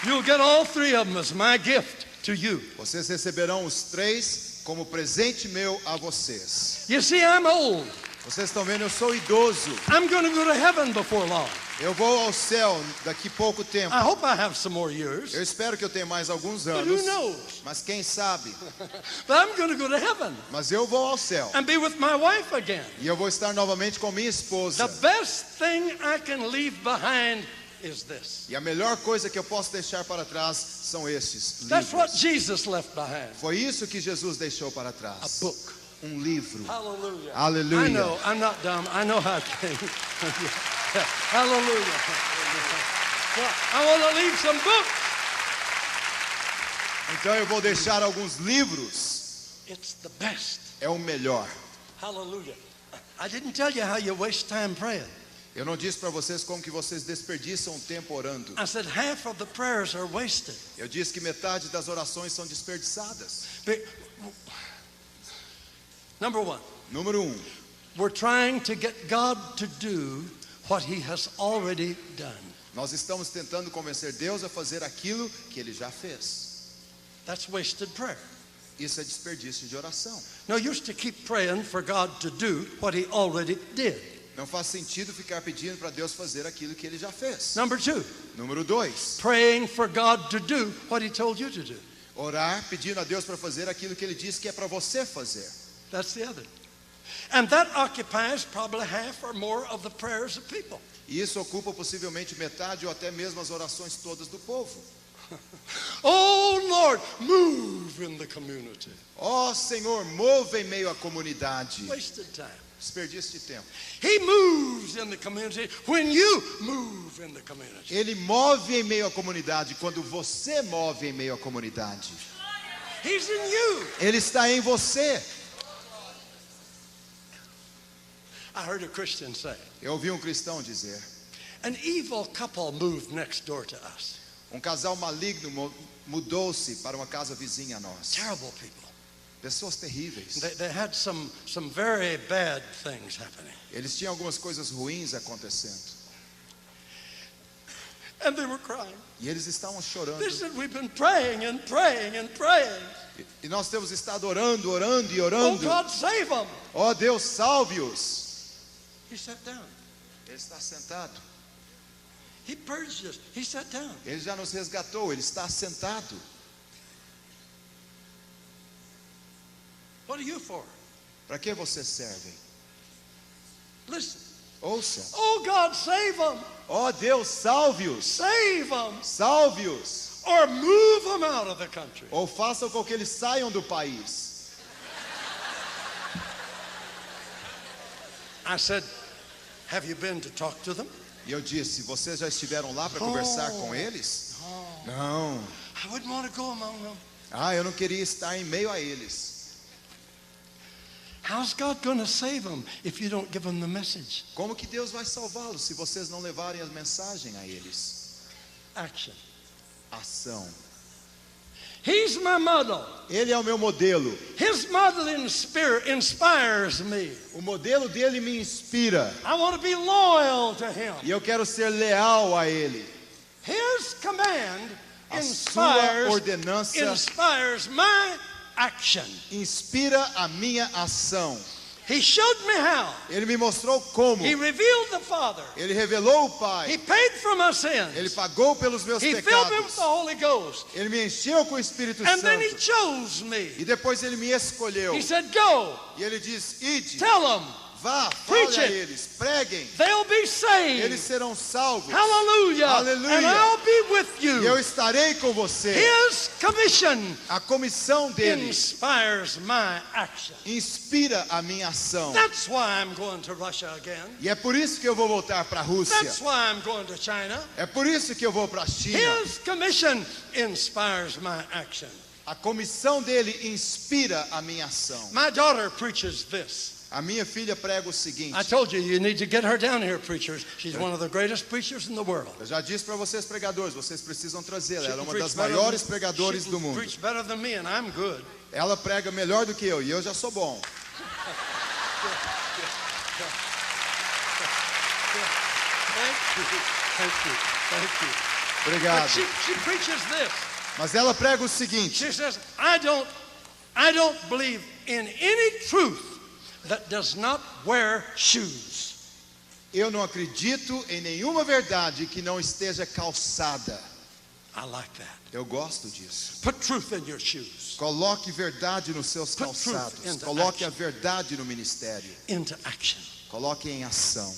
You'll get all 3 of them as my gift to you. Vocês receberão os 3 como presente meu a vocês. You see, I'm old. Vocês estão vendo, eu sou idoso. I'm going to go to heaven before long. Eu vou ao céu daqui pouco tempo. I hope I have some more years. Eu espero que eu tenha mais alguns But anos. who knows? Mas quem sabe? But I'm going to go to heaven Mas eu vou ao céu. and be with my wife again. E eu vou estar novamente com minha esposa. The best thing I can leave behind is this. E a melhor coisa que eu posso deixar para trás são estes That's what livros. Jesus left behind. Foi isso que Jesus deixou para A trás. book. Livro. Hallelujah. Aleluia. I know, I'm not dumb. I know how it came. Hallelujah. Well, I want to leave some books. Então eu vou deixar alguns livros. It's the best. É o melhor. Hallelujah. I didn't tell you how you waste time praying. Eu não disse para vocês como que vocês desperdiçam tempo orando. I said half of the prayers are wasted. Eu disse que metade das orações são desperdiçadas. Number 1, Número 1. we're trying to get God to do what He has already done. Nós estamos tentando convencer Deus a fazer aquilo que Ele já fez. That's wasted prayer. Isso é desperdício de oração. No use to keep praying for God to do what He already did. Não faz sentido ficar pedindo para Deus fazer aquilo que Ele já fez. Number 2, Número 2. praying for God to do what He told you to do. Orar pedindo a Deus para fazer aquilo que Ele disse que é para você fazer. That's the other. And that occupies probably half or more of the prayers of people. E isso ocupa possivelmente metade ou até mesmo as orações todas do povo. Oh Lord, move in the community. Ó Senhor, mova em meio à comunidade. Wasted time. Desperdício de tempo. He moves in the community when you move in the community. Ele move em meio à comunidade quando você move em meio à comunidade. He's in you. Ele está em você. I heard a Christian say, Eu ouvi um cristão dizer: an evil couple moved next door to us. um casal maligno mudou-se para uma casa vizinha a nós. Terrible people. Pessoas terríveis. They had some very bad things happening. Eles tinham algumas coisas ruins acontecendo. And they were crying. E eles estavam chorando. They said, we've been praying and praying and praying. E nós temos estado orando, orando e Oh, orando. God, save them. Ó Deus, salve-os. He sat down. Ele está sentado. He purged us. He sat down. Ele já nos resgatou. Ele está sentado. What are you for? Para que você serve? Listen. Ouça. Oh, God, save them. Ó Deus, salve-os. Save them. Salve-os. Or move them out of the country. Ou façam com que eles saiam do país. I said, have you been to talk to them? E eu disse: vocês já estiveram lá para conversar com eles? Não. I wouldn't want to go among them. Ah, eu não queria estar em meio a eles. How's God going to save them if you don't give them the message? Como que Deus vai salvá-los se vocês não levarem a mensagem a eles? Action. Ação. He's my model. Ele é o meu modelo. His modeling spirit inspires me. O modelo dele me inspira. I want to be loyal to him. E eu quero ser leal a ele. His command A sua ordenança inspires my action. inspira a minha ação. He showed me how. Ele me mostrou como. He revealed the Father. Ele revelou o He Pai. paid for my Ele sins. pagou pelos meus He filled me with pecados. the Holy Ghost. Ele me encheu com o Espírito And then he Santo. chose me. E depois ele me escolheu. He said, go, E ele diz: ide, tell them, vá, Preach fale a it. eles, preguem. they'll be saved. Eles serão salvos. Hallelujah. Hallelujah. And I'll be with E eu you. estarei com você. His commission A comissão dele inspires my action. inspira a minha ação. That's why I'm going to Russia again. E é por isso que eu vou voltar para a Rússia. That's why I'm going to China. É por isso que eu vou para a China. His commission inspires my action. A comissão dele inspira a minha ação. My daughter preaches this. A minha filha prega o seguinte. I told you need to get her down here, preachers. She's one of the greatest preachers in the world. Eu já disse para vocês, pregadores, vocês precisam trazê-la. She Ela é can uma das preach better maiores than- pregadores she do can mundo. preach better than me, and I'm good. Ela prega melhor do que eu e eu já sou bom. Thank you. But Obrigado. she preaches this. Mas ela prega o seguinte. She says, I don't believe in any truth that does not wear shoes. Eu não acredito em nenhuma verdade que não esteja calçada. I like that. Eu gosto disso. Put truth in your shoes. Coloque verdade nos seus Put truth calçados. into Coloque action. a verdade no ministério. Into action. Coloque em ação.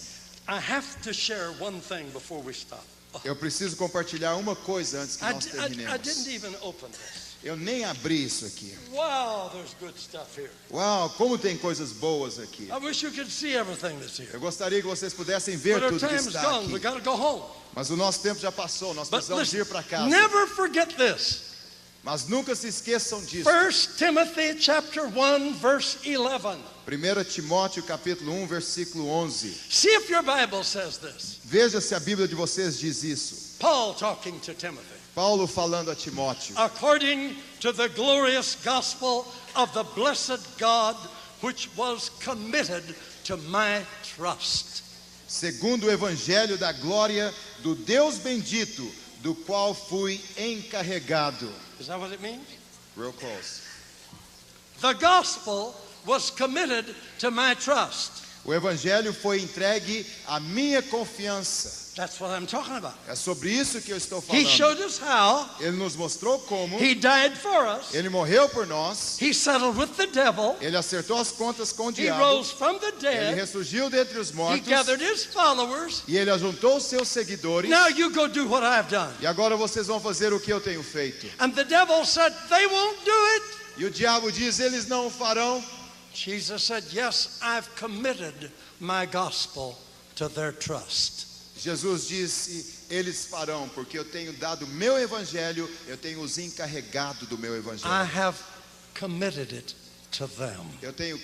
I have to share one thing before we stop. Eu preciso compartilhar uma coisa antes que nós I terminemos. didn't even open this. Eu nem abri isso aqui. Wow, there's good stuff here. Uau, como tem coisas boas aqui. I wish you could see everything that's here. Eu gostaria que vocês pudessem ver But our tudo que time's está gone. We aqui. got to go home. Mas o nosso tempo já passou, nós But precisamos listen, ir para casa. never forget this. Mas nunca se esqueçam disso. 1 Timothy chapter 1 verse 11. 1 Timóteo capítulo 1, versículo 11. See if your Bible says this. Veja se a Bíblia de vocês diz isso. Paul talking to Timothy. Paulo falando a Timóteo. According to the glorious gospel of the blessed God, which was committed to my trust. Segundo o evangelho da glória do Deus bendito, do qual fui encarregado. Is that what it means? Real close. The gospel was committed to my trust. O evangelho foi entregue à minha confiança. That's what I'm talking about. É sobre isso que eu estou He falando. showed us how. Ele nos mostrou como. He died for us. Ele morreu por nós. He settled with the devil. Ele acertou as contas com o He diabo. rose from the Ele dead. ressurgiu dentre os He mortos. gathered his followers. E ele ajuntou os seus seguidores. Now you go do what I've done. E agora vocês vão fazer o que eu tenho feito. And the devil said, they won't do it. E o diabo diz: eles não o farão. Jesus said, yes, I've committed my gospel to their trust. Jesus disse, eles farão, porque eu tenho dado meu evangelho, eu tenho os encarregado do meu I evangelho. have committed it to them. Eu tenho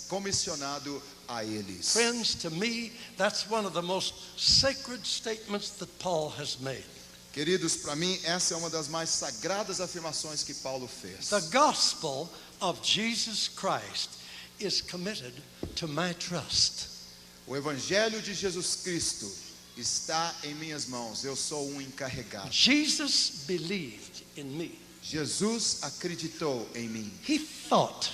comissionado a eles. Friends, to me, that's one of the most sacred statements that Paul has made. Queridos, para mim, essa é uma das mais sagradas afirmações que Paulo fez. The gospel of Jesus Christ is committed to my trust. O evangelho de Jesus Cristo está em minhas mãos. Eu sou um encarregado. Jesus believed in me. Jesus acreditou em mim. He thought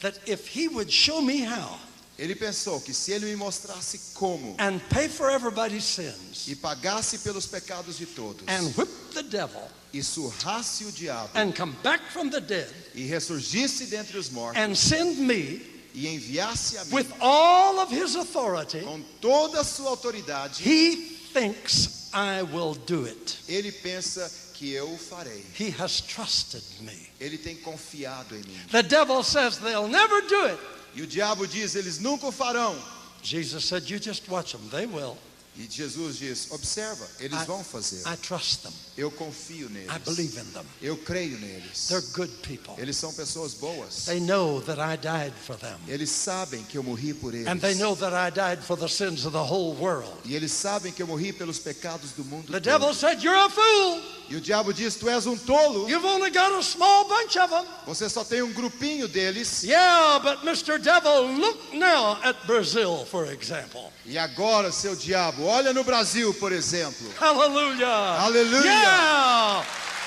that if he would show me how Ele pensou que se ele me mostrasse como and pay for everybody's sins e pagasse pelos pecados de todos and whip the devil e surrasse o diabo and come back from the dead e ressurgisse dentre os mortos and send me e enviasse a mim with all of his authority, com toda a sua autoridade, he thinks I will do it. ele pensa que eu o farei. He has trusted me. Ele tem confiado em mim. The devil says they'll never do it. E o diabo diz, eles nunca o farão. Jesus said, you just watch them. They will. E Jesus diz, observa, eles vão fazer. I trust them. Eu confio neles. I believe in them. Eu creio neles. They're good people. Eles são pessoas boas. They know that I died for them. Eles sabem que eu morri por eles. And they know that I died for the sins of the whole world. E eles sabem que eu morri pelos pecados do mundo The todo. devil said, you're a fool. E o diabo diz, tu és um tolo. You've only got a small bunch of them. Você só tem um grupinho deles. Yeah, but Mr. Devil, look now at Brazil, for example. E agora, seu diabo, olha no Brasil, por exemplo. Hallelujah. Hallelujah. Yeah.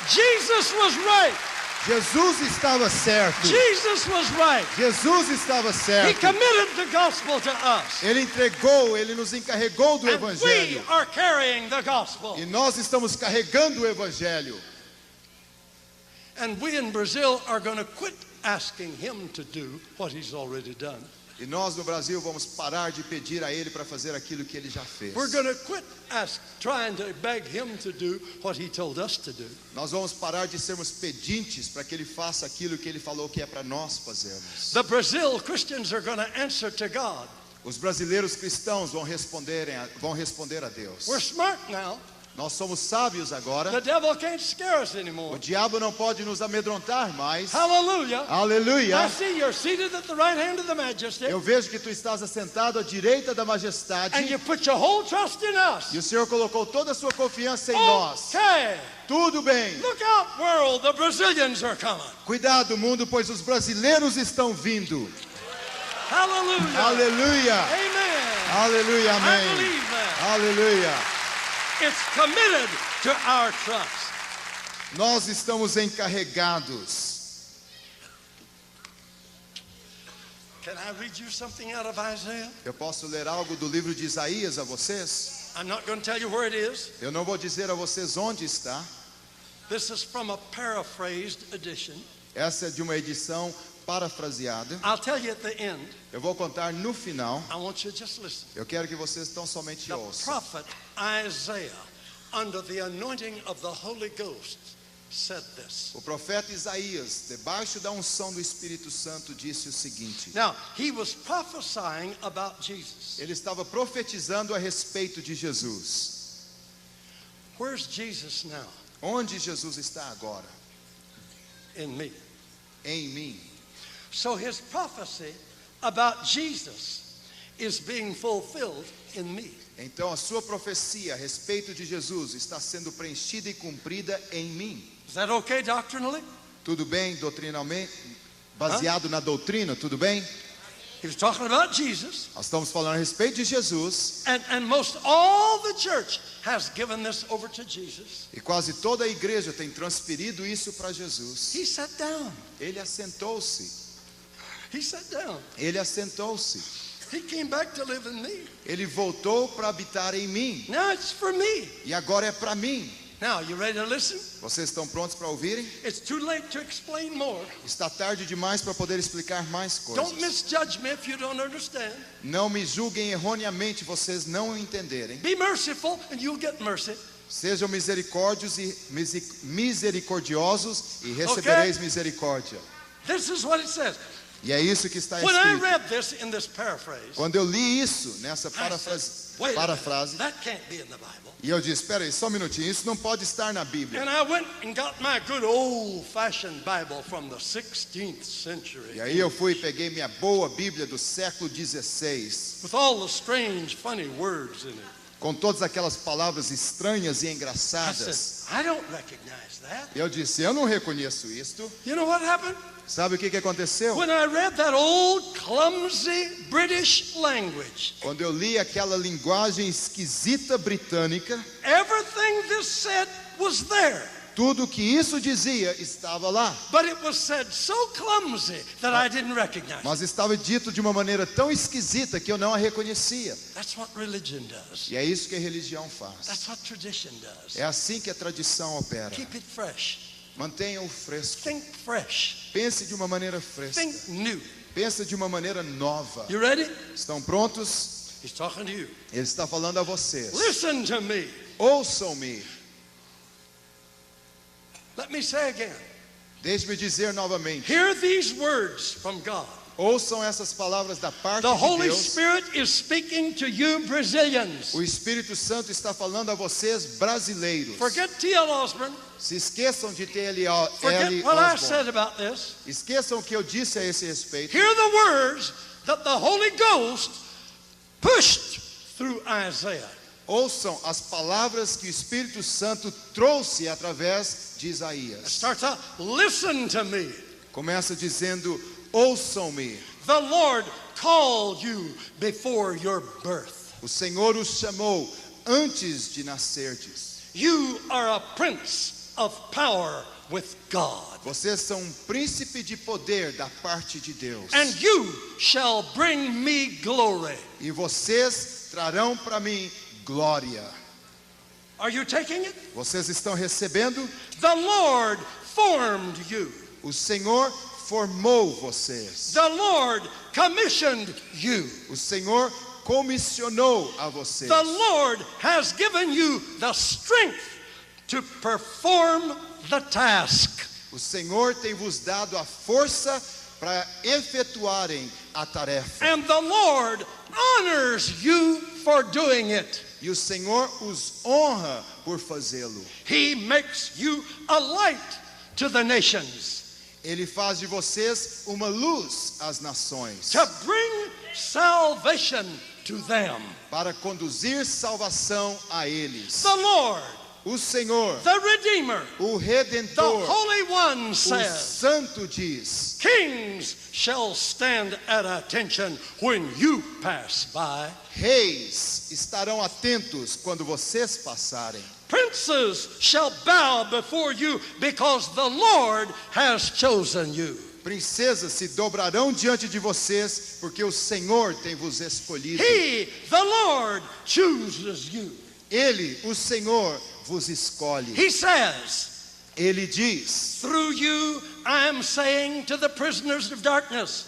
Jesus was right. Jesus estava certo. Jesus was right. Jesus estava He certo. committed the gospel to us. Ele entregou, ele nos encarregou do And we evangelho. are carrying the gospel. E nós estamos carregando o evangelho. And we in Brazil are going to quit asking him to do what he's already done. E nós no Brasil vamos parar de pedir a ele para fazer aquilo que ele já fez. We're going to quit trying to beg him to do what he told us to do. Nós vamos parar de sermos pedintes para que ele faça aquilo que ele falou que é para nós fazermos. The Brazil Christians are going to answer to God. Os brasileiros cristãos vão responder a Deus. We're smart now. Nós somos sábios agora. The devil can't scare us O anymore. diabo não pode nos amedrontar mais. Hallelujah. I Aleluia. see you're seated at the right hand of the majesty. Eu vejo que tu estás assentado à direita da majestade. And you put your whole trust in us. E o Senhor colocou toda a sua confiança em nós. Okay. Tudo bem. Look out, world. The Brazilians are coming. Cuidado, mundo, pois os brasileiros estão vindo. Hallelujah. Aleluia. Amen. Aleluia, I amém. believe that. Aleluia. It's committed to our trust. Nós estamos encarregados. Can I read you something out of Isaiah? Eu posso ler algo do livro de Isaías a vocês? I'm not going to tell you where it is. Eu não vou dizer a vocês onde está. This is from a paraphrased edition. Essa é de uma edição parafraseada. I'll tell you at the end. Eu vou contar no final. I want you to just listen. Eu quero que vocês tão somente The ouçam. prophet Isaiah, under the anointing of the Holy Ghost, said this. O profeta Isaías, debaixo da unção do Espírito Santo, disse o seguinte. Now, he was prophesying about Jesus. Ele estava profetizando a respeito de Jesus. Where's Jesus now? Onde Jesus está agora? In me. Em mim. So his prophecy about Jesus is being fulfilled in me. Então a sua profecia a respeito de Jesus está sendo preenchida e cumprida em mim. Is that okay doctrinally? Tudo bem doutrinalmente? Baseado na doutrina, tudo bem? He was talking about Jesus. Nós estamos falando a respeito de Jesus. And most all the church has given this over to Jesus. E quase toda a igreja tem transferido isso para Jesus. He sat down. Ele assentou-se. He sat down. Ele assentou-se. He came back to live in me. Ele voltou para habitar em mim. Now it's for me. E agora é para mim. Now, you ready to listen? Vocês estão prontos para ouvirem? It's too late to explain more. Está tarde demais para poder explicar mais coisas. Don't misjudge me if you don't understand. Não me julguem erroneamente, vocês não entenderem. Be merciful and you'll get mercy. Sejam misericordiosos e recebereis misericórdia. This is what it says. E é isso que está When I escrito. read this in this paraphrase, Quando eu li isso nessa I said, wait a minute, parafrase, that can't be in the Bible. e eu disse, espera aí, só um minutinho, isso não pode estar na Bíblia. And I went and got my good old-fashioned Bible from the 16th century, E aí eu fui e peguei minha boa Bíblia do século XVI, with all the strange, funny words in it. com todas aquelas palavras estranhas e I engraçadas. said, I don't recognize that. E eu disse, eu não reconheço isto. You know what happened? Sabe o que aconteceu? When I read that old, clumsy British language, Quando eu li aquela linguagem esquisita britânica, everything this said was there. tudo que isso dizia estava lá. But it was said so clumsy that I didn't recognize it. Mas estava dito de uma maneira tão esquisita que eu não a reconhecia. That's what religion does. E é isso que a religião faz. That's what tradition does. É assim que a tradição opera. Keep it fresh. Mantenha-o fresco. Think fresh. Pense de uma maneira fresca. Think new. Pense de uma maneira nova. You ready? Estão prontos? He's talking to you. Ele está falando a vocês. Listen to me. Ouçam-me. Let me say again. Deixe-me dizer novamente. Hear these words from God. Ouçam essas palavras da parte The de Holy Deus. Spirit is speaking to you Brazilians. O Espírito Santo está falando a vocês brasileiros. Forget T.L. Osborne. Se esqueçam de T.L. Forget what I Osborne. said about this. Esqueçam o que eu disse a esse respeito. Hear the words that the Holy Ghost pushed through Isaiah. Ouçam as palavras que o Espírito Santo trouxe através de It Isaías. starts out, listen to me. Começa dizendo, ouçam-me. The Lord called you before your birth. O Senhor os chamou antes de nascerdes. You are a prince of power with God. Vocês são um príncipe de poder da parte de Deus. And you shall bring me glory. E vocês trarão para mim glória. Are you taking it? Vocês estão recebendo? The Lord formed you. O Senhor formou vocês. The Lord commissioned you. O Senhor comissionou a vocês. The Lord has given you the strength to perform the task. O Senhor tem vos dado a força para efetuarem a tarefa. And the Lord honors you for doing it. E o Senhor os honra por fazê-lo. He makes you a light to the nations, Ele faz de vocês uma luz às nações, to bring salvation to them. para conduzir salvação a eles. The Lord, O Senhor, the Redeemer, o the Redentor, Holy One o says, Santo diz: kings shall stand at attention when you pass by. reis estarão atentos quando vocês passarem. Princes shall bow before you because the Lord has chosen you. Princesas se dobrarão diante de vocês, porque o Senhor tem vos escolhido. He, the Lord, chooses you. Ele, o Senhor, vos escolhe. He says, Ele diz: through you I am saying to the prisoners of darkness,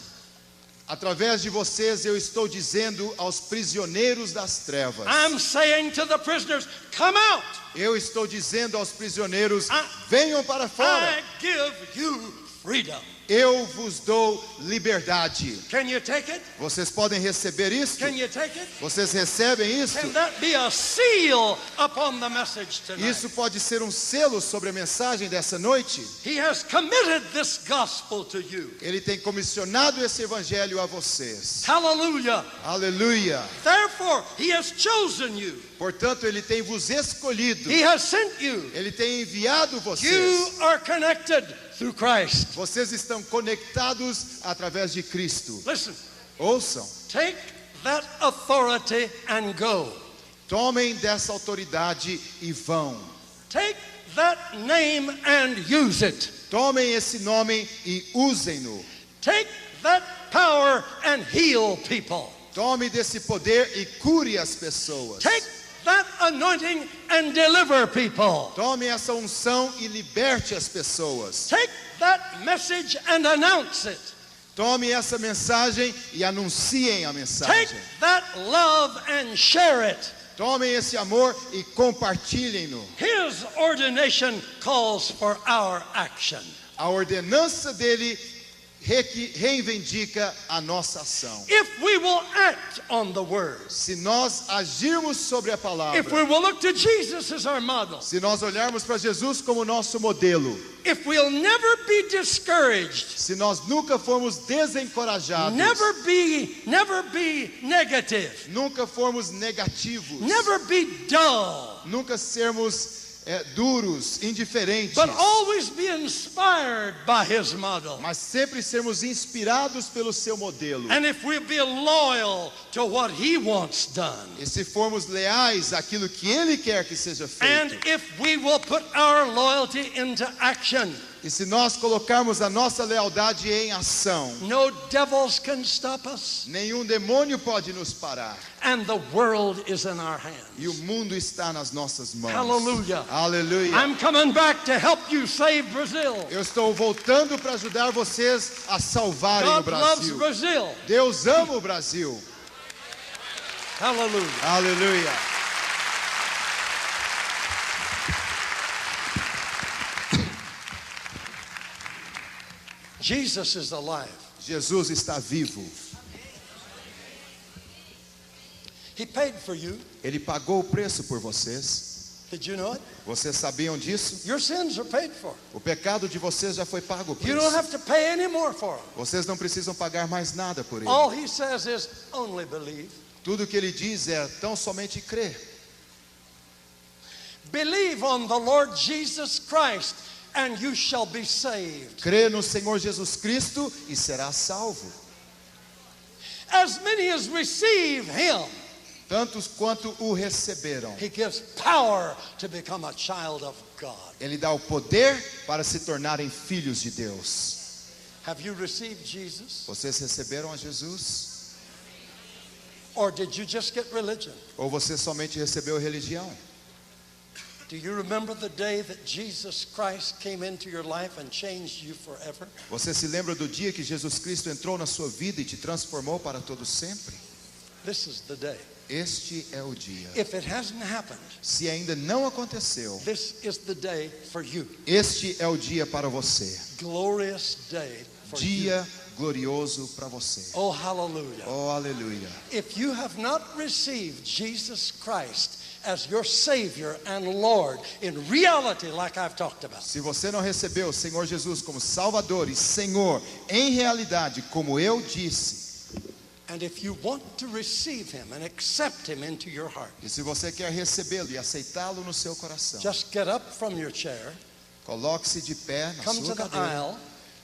através de vocês eu estou dizendo aos prisioneiros das trevas. I'm saying to the prisoners, come out. Eu estou dizendo aos prisioneiros: I- venham para fora. I give you freedom. Eu vos dou liberdade. Can you take it? Vocês podem receber isto? Can you take it? Vocês recebem isto? Can that be a seal upon the message tonight? Isso pode ser um selo sobre a mensagem dessa noite. He has committed this gospel to you. Ele tem comissionado esse evangelho a vocês. Hallelujah. Aleluia. Therefore, he has chosen you. Portanto, ele tem vos escolhido. He has sent you. Ele tem enviado You vocês. are connected through Christ. Vocês estão conectados através de Cristo. Listen, Ouçam. take that authority and go. Tomem dessa autoridade e vão. Take that name and use it. Tomem esse nome e usem-no. Take that power and heal people. Tome desse poder e cure as pessoas. Take that anointing and deliver people. Tome essa unção e liberte as pessoas. Take that message and announce it. Tome essa mensagem e anunciem a Take mensagem. that love and share it. Tomem esse amor e compartilhem-no. His ordination calls for our action. A ordenança dele reivindica a nossa ação. If we will act on the word, Se nós agirmos sobre a if we palavra, will look to Jesus as our model, se nós olharmos para Jesus como nosso modelo, if we'll never be discouraged, se nós nunca formos desencorajados, never be negative, nunca formos negativos, never be dull, nunca sermos duros, indiferentes, but always be inspired by his model. mas sempre sermos inspirados pelo seu modelo. And if we'll be loyal to what he wants done, E se formos leais àquilo que ele quer que seja and feito, if we will put our loyalty into action, e se nós colocarmos a nossa lealdade em ação, no devils can stop us, nenhum demônio pode nos parar. and the world is in our hands. E o mundo está nas nossas mãos. Hallelujah. Aleluia. I'm coming back to help you save Brazil. Eu estou voltando para ajudar vocês a salvarem o God loves Brasil. Brazil. Deus ama o Brasil. Hallelujah. Aleluia. Jesus is alive. Jesus está vivo. He paid for you. Ele pagou o preço por vocês. Did you know it? Vocês sabiam disso? Your sins are paid for. O pecado de vocês já foi pago por You don't isso. have to pay any more for them. Vocês não precisam pagar mais nada por ele. All he says is only believe. Tudo que ele diz é tão somente crer. Believe on the Lord Jesus Christ and you shall be saved. Crê no Senhor Jesus Cristo e será salvo. As many as receive him, Tantos quanto o receberam. he gives power to become a child of God. Ele dá o poder para se tornarem filhos de Deus. Have you received Jesus? Vocês receberam a Jesus? Or did you just get religion? Ou você somente recebeu religião? Do you remember the day that Jesus Christ came into your life and changed you forever? Você se lembra do dia que Jesus Cristo entrou na sua vida e te transformou para todo sempre? This is the day. Este é o dia. If it hasn't happened, Se ainda não aconteceu, this is the day for you. este é o dia para você. Glorious day for you. Dia glorioso para você. Oh, hallelujah. Oh, aleluia. If you have not received Jesus Christ as your Savior and Lord in reality, like I've talked about, Se você não recebeu o Senhor Jesus como Salvador e Senhor em realidade, como eu disse, and if you want to receive Him and accept Him into your heart, e se você quer recebê-lo e aceitá-lo no seu coração, just get up from your chair, coloque-se de pé na come to sua the cadeira, aisle,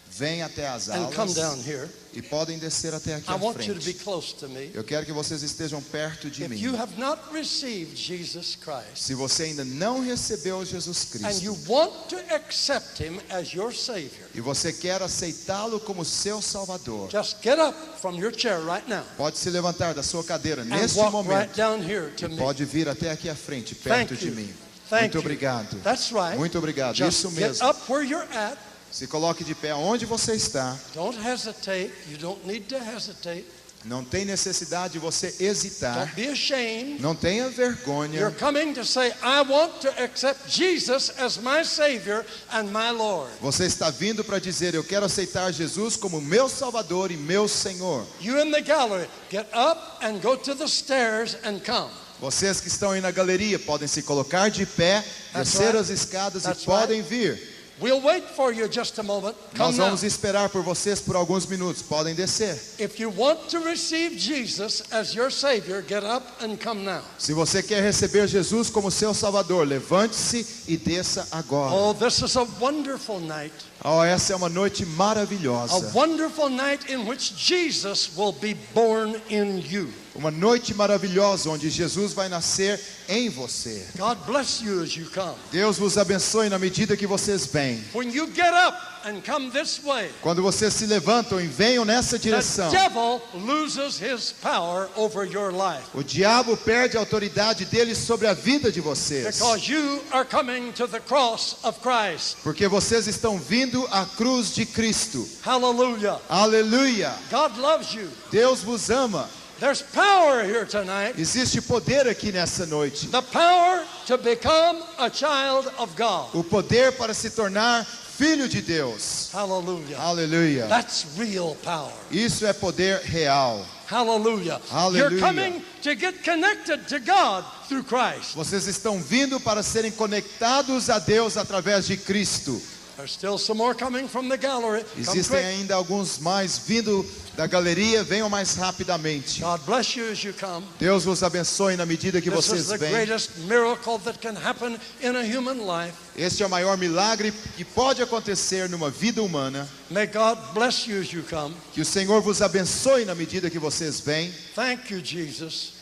venha até as and come down alas here. e podem descer até aqui I à want you to be frente. close to me. Eu quero que vocês estejam perto de If mim. you have not received Jesus Christ Se você ainda não recebeu Jesus and you Cristo want to accept Him as your Savior, e você quer aceitá-lo como seu Salvador, just get up from your chair right now pode se levantar da sua cadeira and neste walk right momento down here to e me. pode vir até aqui à frente, perto Thank de you. mim. Thank Muito you. obrigado. That's right. Muito obrigado. Just Isso get mesmo. up where you're at. Se coloque de pé onde você está. Don't hesitate. You don't need to hesitate. Não tem necessidade de você Don't hesitar. be ashamed. Não tenha You're vergonha. coming to say, I want to accept Jesus as my Savior and my Lord. Você está vindo para dizer: eu quero aceitar Jesus como meu Salvador e meu Senhor. You in the gallery, get up and go to the stairs and come. Vocês que estão aí na galeria podem se colocar de pé, That's descer right. as escadas That's e podem vir. We'll wait for you just a moment. Come Nós now. vamos esperar por vocês por alguns minutos. Podem descer. If you want to receive Jesus as your Savior, get up and come now. Se você quer receber Jesus como seu Salvador, levante-se e desça agora. Oh, this is a wonderful night. Oh, essa é uma noite A maravilhosa. wonderful night in which Jesus will be born in you. Uma noite maravilhosa onde Jesus vai nascer em você. God bless you as you come. Deus vos abençoe na medida que vocês vêm. When you get up and come this way, Quando vocês se levantam e venham nessa the direção, devil loses his power over your life o diabo perde a autoridade dele sobre a vida de vocês. because you are coming to the cross of Christ. Porque vocês estão vindo à cruz de Cristo. Hallelujah. Aleluia! God loves you. Deus vos ama. There's power here tonight. Existe poder aqui nessa noite. The power to become a child of God. O poder para se tornar Filho de Deus. Hallelujah. Aleluia. That's real power. Isso é poder real. Hallelujah. Hallelujah. You're coming to get connected to God through Christ. Vocês estão vindo para serem conectados a Deus através de Cristo. There's still some more coming from the gallery. Come Existem quick. ainda alguns mais vindo da galeria. Venham mais rapidamente. God bless you as you come. Deus vos abençoe na medida que This is vocês the vêm. greatest miracle that can happen in a human life. Este é o maior milagre que pode acontecer numa vida humana. May God bless you as you come. Que o Senhor vos abençoe na medida que vocês vêm. Thank you, Jesus.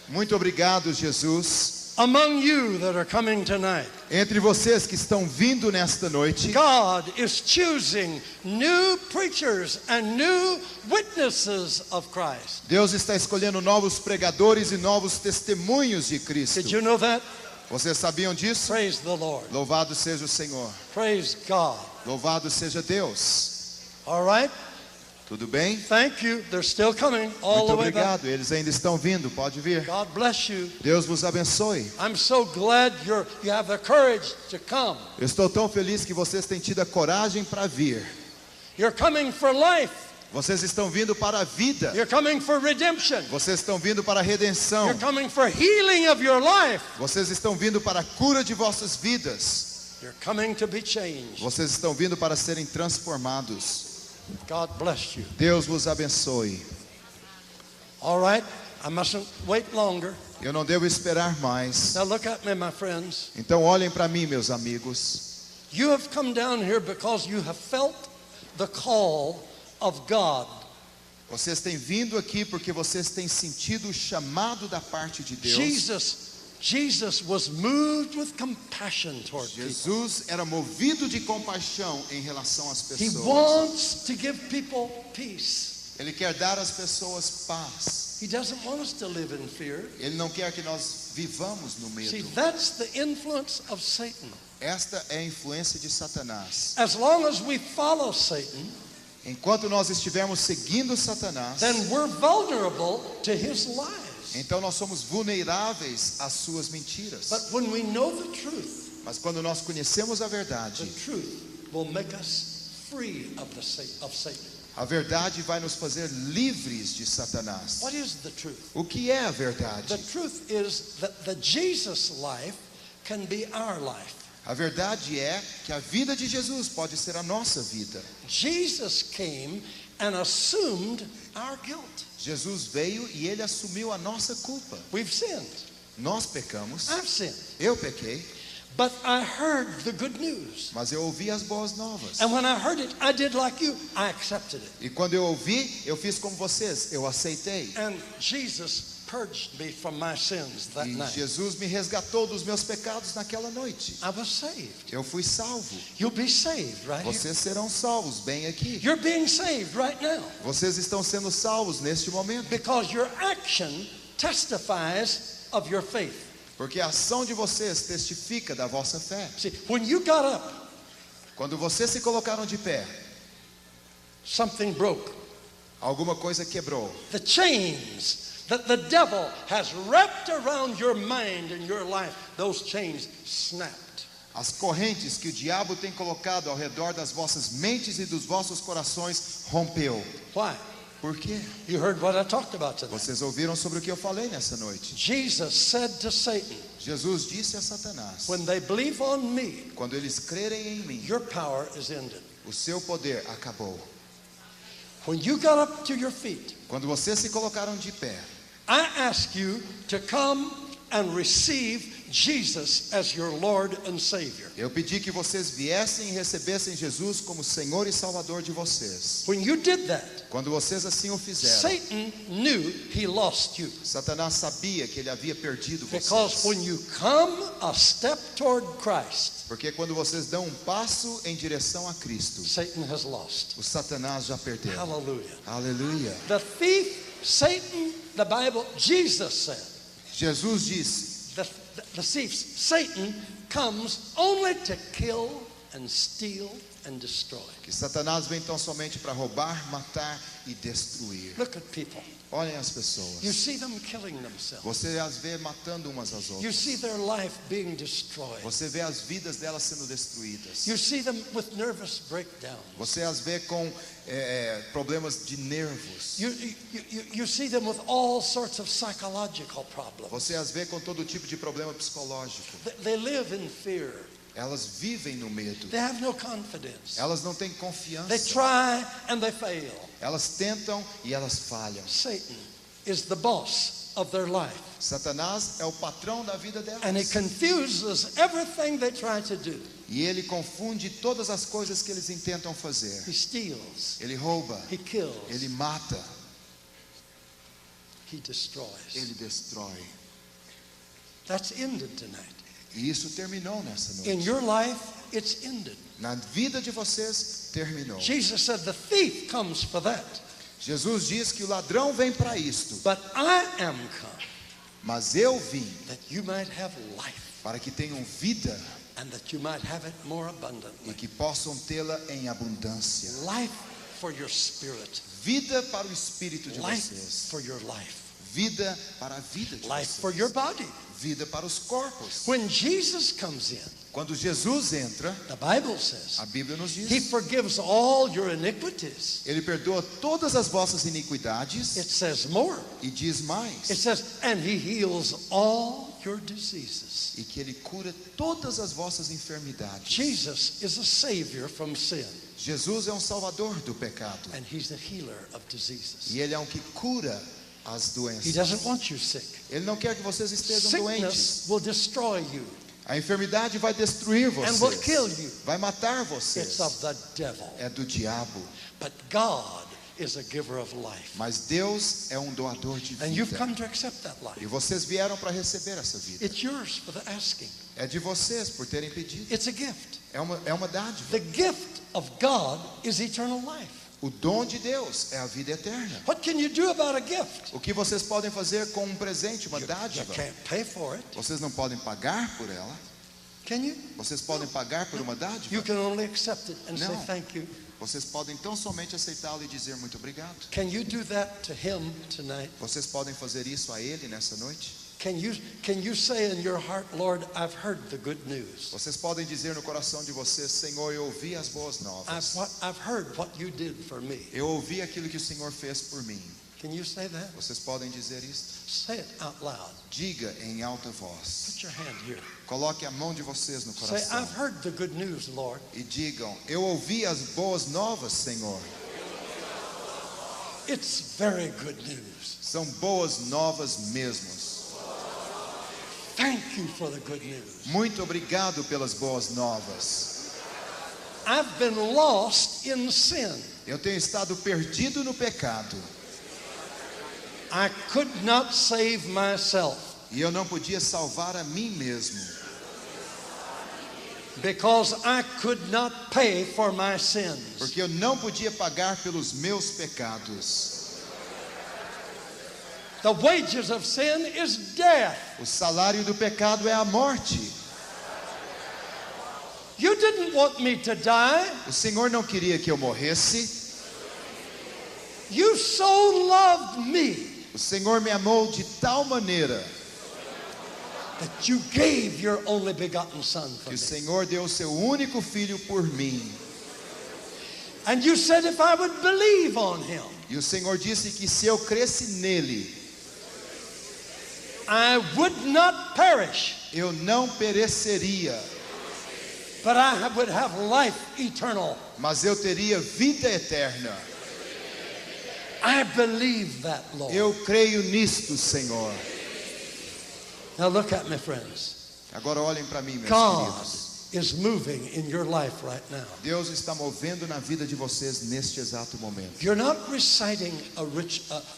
Muito obrigado, Jesus. Among you that are coming tonight, Entre vocês que estão vindo nesta noite, God is choosing new preachers and new witnesses of Christ. Deus está escolhendo novos pregadores e novos testemunhos de Cristo. Did you know that? Vocês sabiam disso? Praise the Lord. Louvado seja o Senhor. Praise God. Louvado seja Deus. All right? Tudo bem? Thank you. They're still coming all Muito the way back. obrigado. Eles ainda estão vindo. Pode vir. God bless you. Deus vos abençoe. I'm so glad you have the courage to come. Eu estou tão feliz que vocês têm tido a coragem para vir. You're coming for life. Vocês estão vindo para a vida. You're coming for redemption. Vocês estão vindo para a redenção. You're coming for healing of your life. Vocês estão vindo para a cura de vossas vidas. You're coming to be changed. Vocês estão vindo para serem transformados. God bless you. Deus vos abençoe. All right? I mustn't wait longer. Eu não devo esperar mais. Now look at me, my friends. Então olhem para mim, meus amigos. You have come down here because you have felt the call of God. Vocês têm vindo aqui porque vocês têm sentido o chamado da parte de Deus. Jesus was moved with compassion toward people. Jesus era movido de compaixão em relação às He pessoas. wants to give people peace. Ele quer dar às pessoas paz. He doesn't want us to live in fear. Ele não quer que nós vivamos no See, medo. that's the influence of Satan. Esta é a influência de Satanás. As long as we follow Satan, Enquanto nós estivermos seguindo Satanás, then we're vulnerable to his lies. então nós somos vulneráveis às suas mentiras. But when we know the truth, Mas quando nós conhecemos a the verdade, truth will make us free of Satan. a verdade vai nos fazer livres de Satanás. What is the truth? O que é a The verdade? truth is that the Jesus life can be our life. A verdade é que a vida de Jesus pode ser a nossa vida. Jesus came and assumed our guilt. Jesus veio e ele assumiu a nossa culpa. We've sinned. Nós pecamos, I've sinned. eu pequei, But I heard the good news. mas eu ouvi as boas novas. And when I heard it, I did like you. I accepted it. E quando eu ouvi, eu fiz como vocês, eu aceitei. And Jesus purged me from my sins that E night. Jesus me resgatou dos meus pecados naquela noite. I was saved. Eu fui salvo. You'll be saved right here. Vocês serão salvos bem aqui. You're being saved right now Vocês estão sendo salvos neste momento. because your action testifies of your faith. Porque a ação de vocês testifica da vossa fé. See, when you got up, Quando vocês se colocaram de pé, something broke. alguma coisa quebrou. The chains that the devil has wrapped around your mind and your life, those chains snapped. As correntes que o diabo tem colocado ao redor das vossas mentes e dos vossos corações rompeu. Why? Por quê? You heard what I talked about today. Vocês ouviram sobre o que eu falei nessa noite. Jesus said to Satan, Jesus disse a Satanás: when they believe on me, quando eles crerem em mim, your power is ended. o seu poder acabou. When you got up to your feet, Quando vocês se colocaram de pé, I ask you to come and receive Jesus as your Lord and Savior. eu pedi que vocês viessem e recebessem Jesus como Senhor e Salvador de vocês. When you did that, Quando vocês assim o fizeram, Satan knew he lost you. Satanás sabia que ele havia perdido Because vocês. when you come a step toward Christ, Porque quando vocês dão um passo em direção a Cristo, Satan has lost. o Satanás já perdeu. Hallelujah. Aleluia. The thief, Satan, the Bible, Jesus said, Jesus disse: the thief, Satan, comes only to kill and steal and destroy. que Satanás vem tão somente para roubar, matar e destruir. Look at people. Olhem as You pessoas. see them killing themselves. Você as vê matando umas às You outras. see their life being destroyed. Você vê as vidas delas sendo destruídas. You see them with nervous breakdown. Você as vê com problemas de nervos. You see them with all sorts of psychological problems. Você as vê com todo tipo de problema psicológico. They live in fear. Elas vivem no medo. They have no confidence. Elas não têm They confiança. try and they fail. Elas tentam e elas falham. Satan is the boss of their life. Satanás é o patrão da vida And he delas. confuses everything they try to do. E ele confunde todas as coisas que eles intentam fazer. He steals. Ele rouba, He kills. ele mata, He destroys. ele destrói. That's ended tonight. E isso terminou nessa In noite. your life, it's ended. Na vida de vocês, terminou. Jesus said the thief comes for that. Jesus diz que o ladrão vem para isto. But I am come Mas eu vim that you might have life para que tenham vida and that you might have it more e abundantly. que possam tê-la em abundância. Life for your spirit. Vida para o espírito de Life vocês. for your life. Vida para a vida de Life for vocês. your body. Vida para os corpos. When Jesus comes in, Quando Jesus entra, the Bible says, a Bíblia nos He diz, forgives all your iniquities. Ele perdoa todas as vossas iniquidades It says more. e diz It mais, says, and He heals all your diseases. e que Ele cura todas as vossas enfermidades. Jesus is a savior from sin, Jesus é um salvador do pecado and He's the healer of diseases. e Ele é um que cura as He doenças. doesn't want you sick. Ele não quer que vocês estejam doentes. Sickness will destroy you A enfermidade vai destruir and will kill vocês, you. vai matar It's vocês. of the devil. É do diabo. But God is a giver of life. Mas Deus é um doador de And you've vida. come to accept that E life. vocês vieram para receber essa vida. It's yours for the asking. É de vocês por terem pedido. It's a gift. É uma dádiva. The gift of God is eternal life. O dom de Deus é a vida eterna. What can you do about a gift? O que vocês podem fazer com um presente, uma You dádiva? can't pay for it, Vocês não podem pagar por ela. can you? Vocês podem pagar por uma dádiva. You can only accept it and say No. thank you. Vocês podem tão somente aceitá-lo e dizer muito obrigado. Can you do that to Him tonight? Vocês podem fazer isso a Ele nessa noite? Can you say in your heart, Lord, I've heard the good news. Vocês podem dizer no coração de vocês, Senhor, eu ouvi as boas novas. I've heard what you did for me. Eu ouvi aquilo que o Senhor fez por mim. Can you say that? Vocês podem dizer isso? Say it out loud. Diga em alta voz. Put your hand here. Coloque a mão de vocês no Say, coração. I've heard the good news, Lord. E digam, eu ouvi as boas novas, Senhor. It's very good news. São boas novas mesmo. Thank you for the good news. Muito obrigado pelas boas novas. I've been lost in sin. Eu tenho estado perdido no pecado. I could not save myself E eu não podia salvar a mim mesmo. because I could not pay for my sins. Porque eu não podia pagar pelos meus pecados. The wages of sin is death. O salário do pecado é a morte. You didn't want me to die. O Senhor não queria que eu morresse. You so loved me O Senhor me amou de tal maneira that you gave your only begotten Son for que o me. Senhor deu o seu único filho por mim. And you said if I would believe on Him, E o Senhor disse que se eu cresce nele, I would not perish, eu não pereceria, but I would have life eternal. mas eu teria vida eterna. I believe that, Lord. Eu creio nisto, Senhor. Now look at me, friends. Agora olhem para mim, meus God queridos. is moving in your life right now. Deus está movendo na vida de vocês neste exato momento. You're not reciting a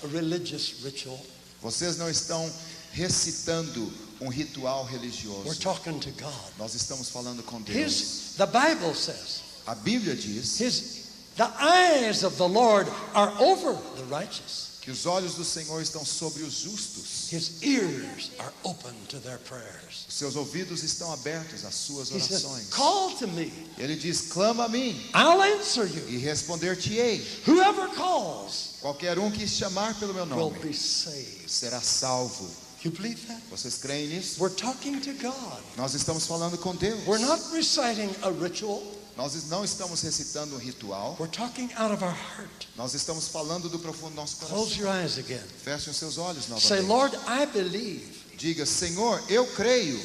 religious ritual. Vocês não estão recitando um ritual We're religioso. talking to God. Nós estamos falando com Deus. The Bible says, A Bíblia diz the eyes of the Lord are over the righteous. que os olhos do Senhor estão sobre os justos. His ears are open to their prayers. Os seus ouvidos estão abertos às suas He says, orações. call to me. Ele diz, clama a mim I'll answer you. e responder-te-ei. Whoever calls Qualquer um que chamar pelo meu will nome be saved. será salvo. You believe that? Vocês creem nisso? We're talking to God. Nós estamos falando com Deus. We're not reciting a ritual. Nós não estamos recitando um ritual. We're talking out of our heart. Nós estamos falando do profundo do nosso Close coração. your eyes again. Feche os seus olhos Say, novamente. Lord, I believe. Diga, Senhor, eu creio.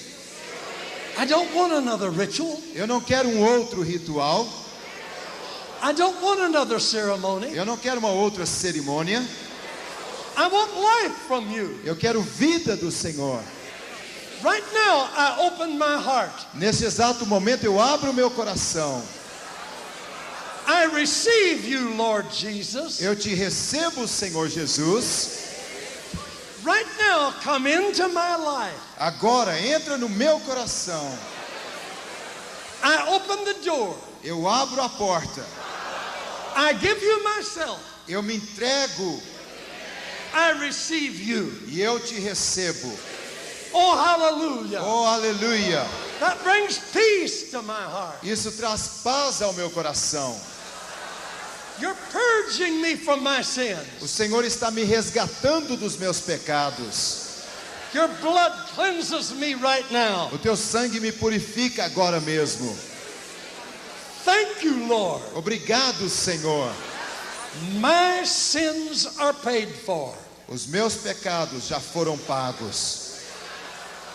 I don't want another ritual. Eu não quero um outro ritual. I don't want another ceremony. Eu não quero uma outra cerimônia. I want life from you. Eu quero vida do Senhor. Right now, I open my heart. Nesse exato momento eu abro o meu coração. I receive you, Lord Jesus. Eu te recebo, Senhor Jesus. Right now, come into my life. Agora entra no meu coração. I open the door. Eu abro a porta. I give you myself. Eu me entrego I receive you. e eu te recebo. Oh, hallelujah. Oh, aleluia. That brings peace to my heart. Isso traz paz ao meu coração. You're purging me from my sins. O Senhor está me resgatando dos meus pecados. Your blood cleanses me right now. O teu sangue me purifica agora mesmo. Thank you, Lord. Obrigado, Senhor. My sins are paid for. Os meus pecados já foram pagos.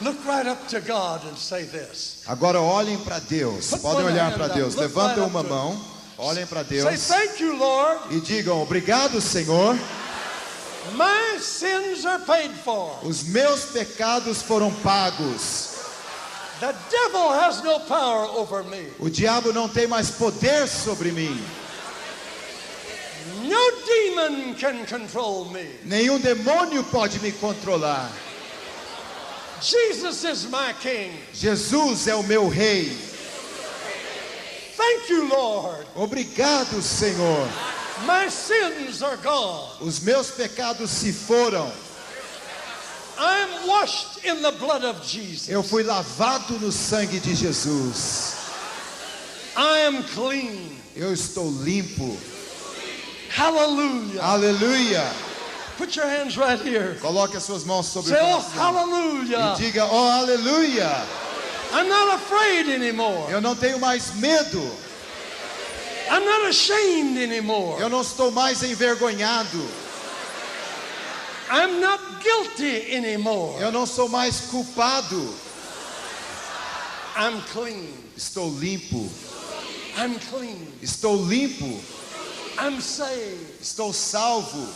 Look right up to God and say this. Agora olhem para Deus. Put Podem one olhar hand para up. Deus. Look Levantem right up uma to mão. Olhem para Say, Deus. thank you, Lord. E digam, obrigado, Senhor. My sins are paid for. Os meus pecados foram pagos. The devil has no power over me. O diabo não tem mais poder sobre mim. No demon can control me. Nenhum demônio pode me controlar. Jesus is my King. Jesus é o meu rei. Thank you, Lord. Obrigado, Senhor. My sins are gone. Os meus pecados se foram. I'm washed in the blood of Jesus. Eu fui lavado no sangue de Jesus. I am clean. Eu estou limpo. Hallelujah. Aleluia. Put your hands right here. Coloque as suas mãos sobre Say, o oh, coração. hallelujah. E diga, oh, aleluia. I'm not afraid anymore. Eu não tenho mais medo. I'm not ashamed anymore. Eu não estou mais envergonhado. I'm not guilty anymore. Eu não sou mais culpado. I'm clean. Estou limpo. I'm clean. Estou limpo. I'm saved. Estou salvo.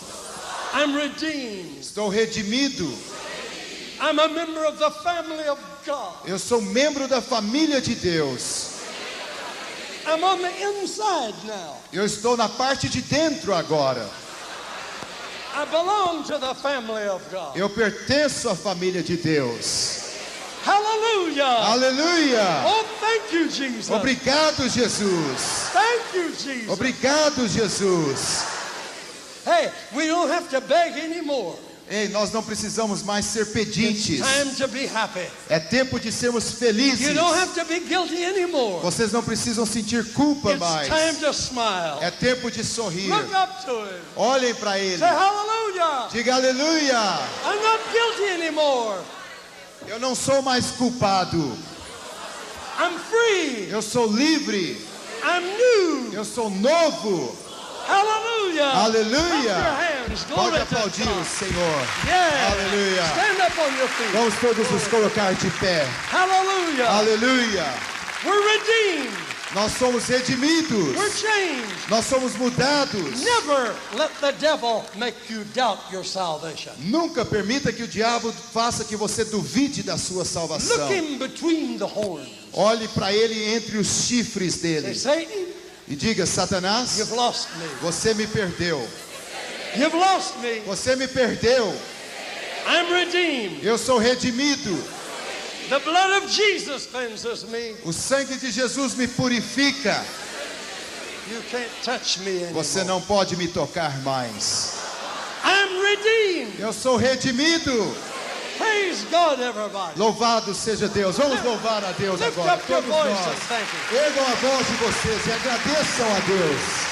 I'm redeemed. Estou redimido. I'm a member of the family of God. Eu sou membro da família de Deus. I'm on the inside now. Eu estou na parte de dentro agora. I belong to the family of God. Eu pertenço à família de Deus. Hallelujah. Aleluia. Oh, thank you, Jesus. Obrigado, Jesus. Thank you, Jesus. Obrigado, Jesus. Hey, we don't have to beg anymore. Ei, nós não precisamos mais ser pedintes. Time to be happy. É tempo de sermos felizes. You don't have to be guilty anymore. Vocês não precisam sentir culpa It's mais. time to smile. É tempo de sorrir. Look up to Him. Olhem para Ele. Say hallelujah. Diga aleluia. I'm not guilty anymore. Eu não sou mais culpado. I'm free. Eu sou livre. I'm new. Eu sou novo. Hallelujah. Aleluia. Clap your hands. Pode Glory to aplaudir God. o Senhor. Yeah. Aleluia. Stand up on your feet. Vamos todos nos colocar de pé. Hallelujah. Aleluia. We're redeemed. Nós somos redimidos. We're changed. Nós somos mudados. Never let the devil make you doubt your salvation. Nunca permita que o diabo faça que você duvide da sua salvação. Look him between the horns. Olhe para ele entre os chifres Say, dele Satan, e diga, Satanás, you've lost me. você me perdeu. You've lost me. Você me perdeu. I'm redeemed. Eu sou redimido. The blood of Jesus cleanses me. O sangue de Jesus me purifica. You can't touch me anymore. Você não pode me tocar mais. I'm redeemed. Eu sou redimido. Praise God, everybody. Louvado seja Deus. Vamos louvar a Deus Lift agora. up your Todos voice nós. and thank Him. Ergam a voz de vocês e agradeçam a Deus.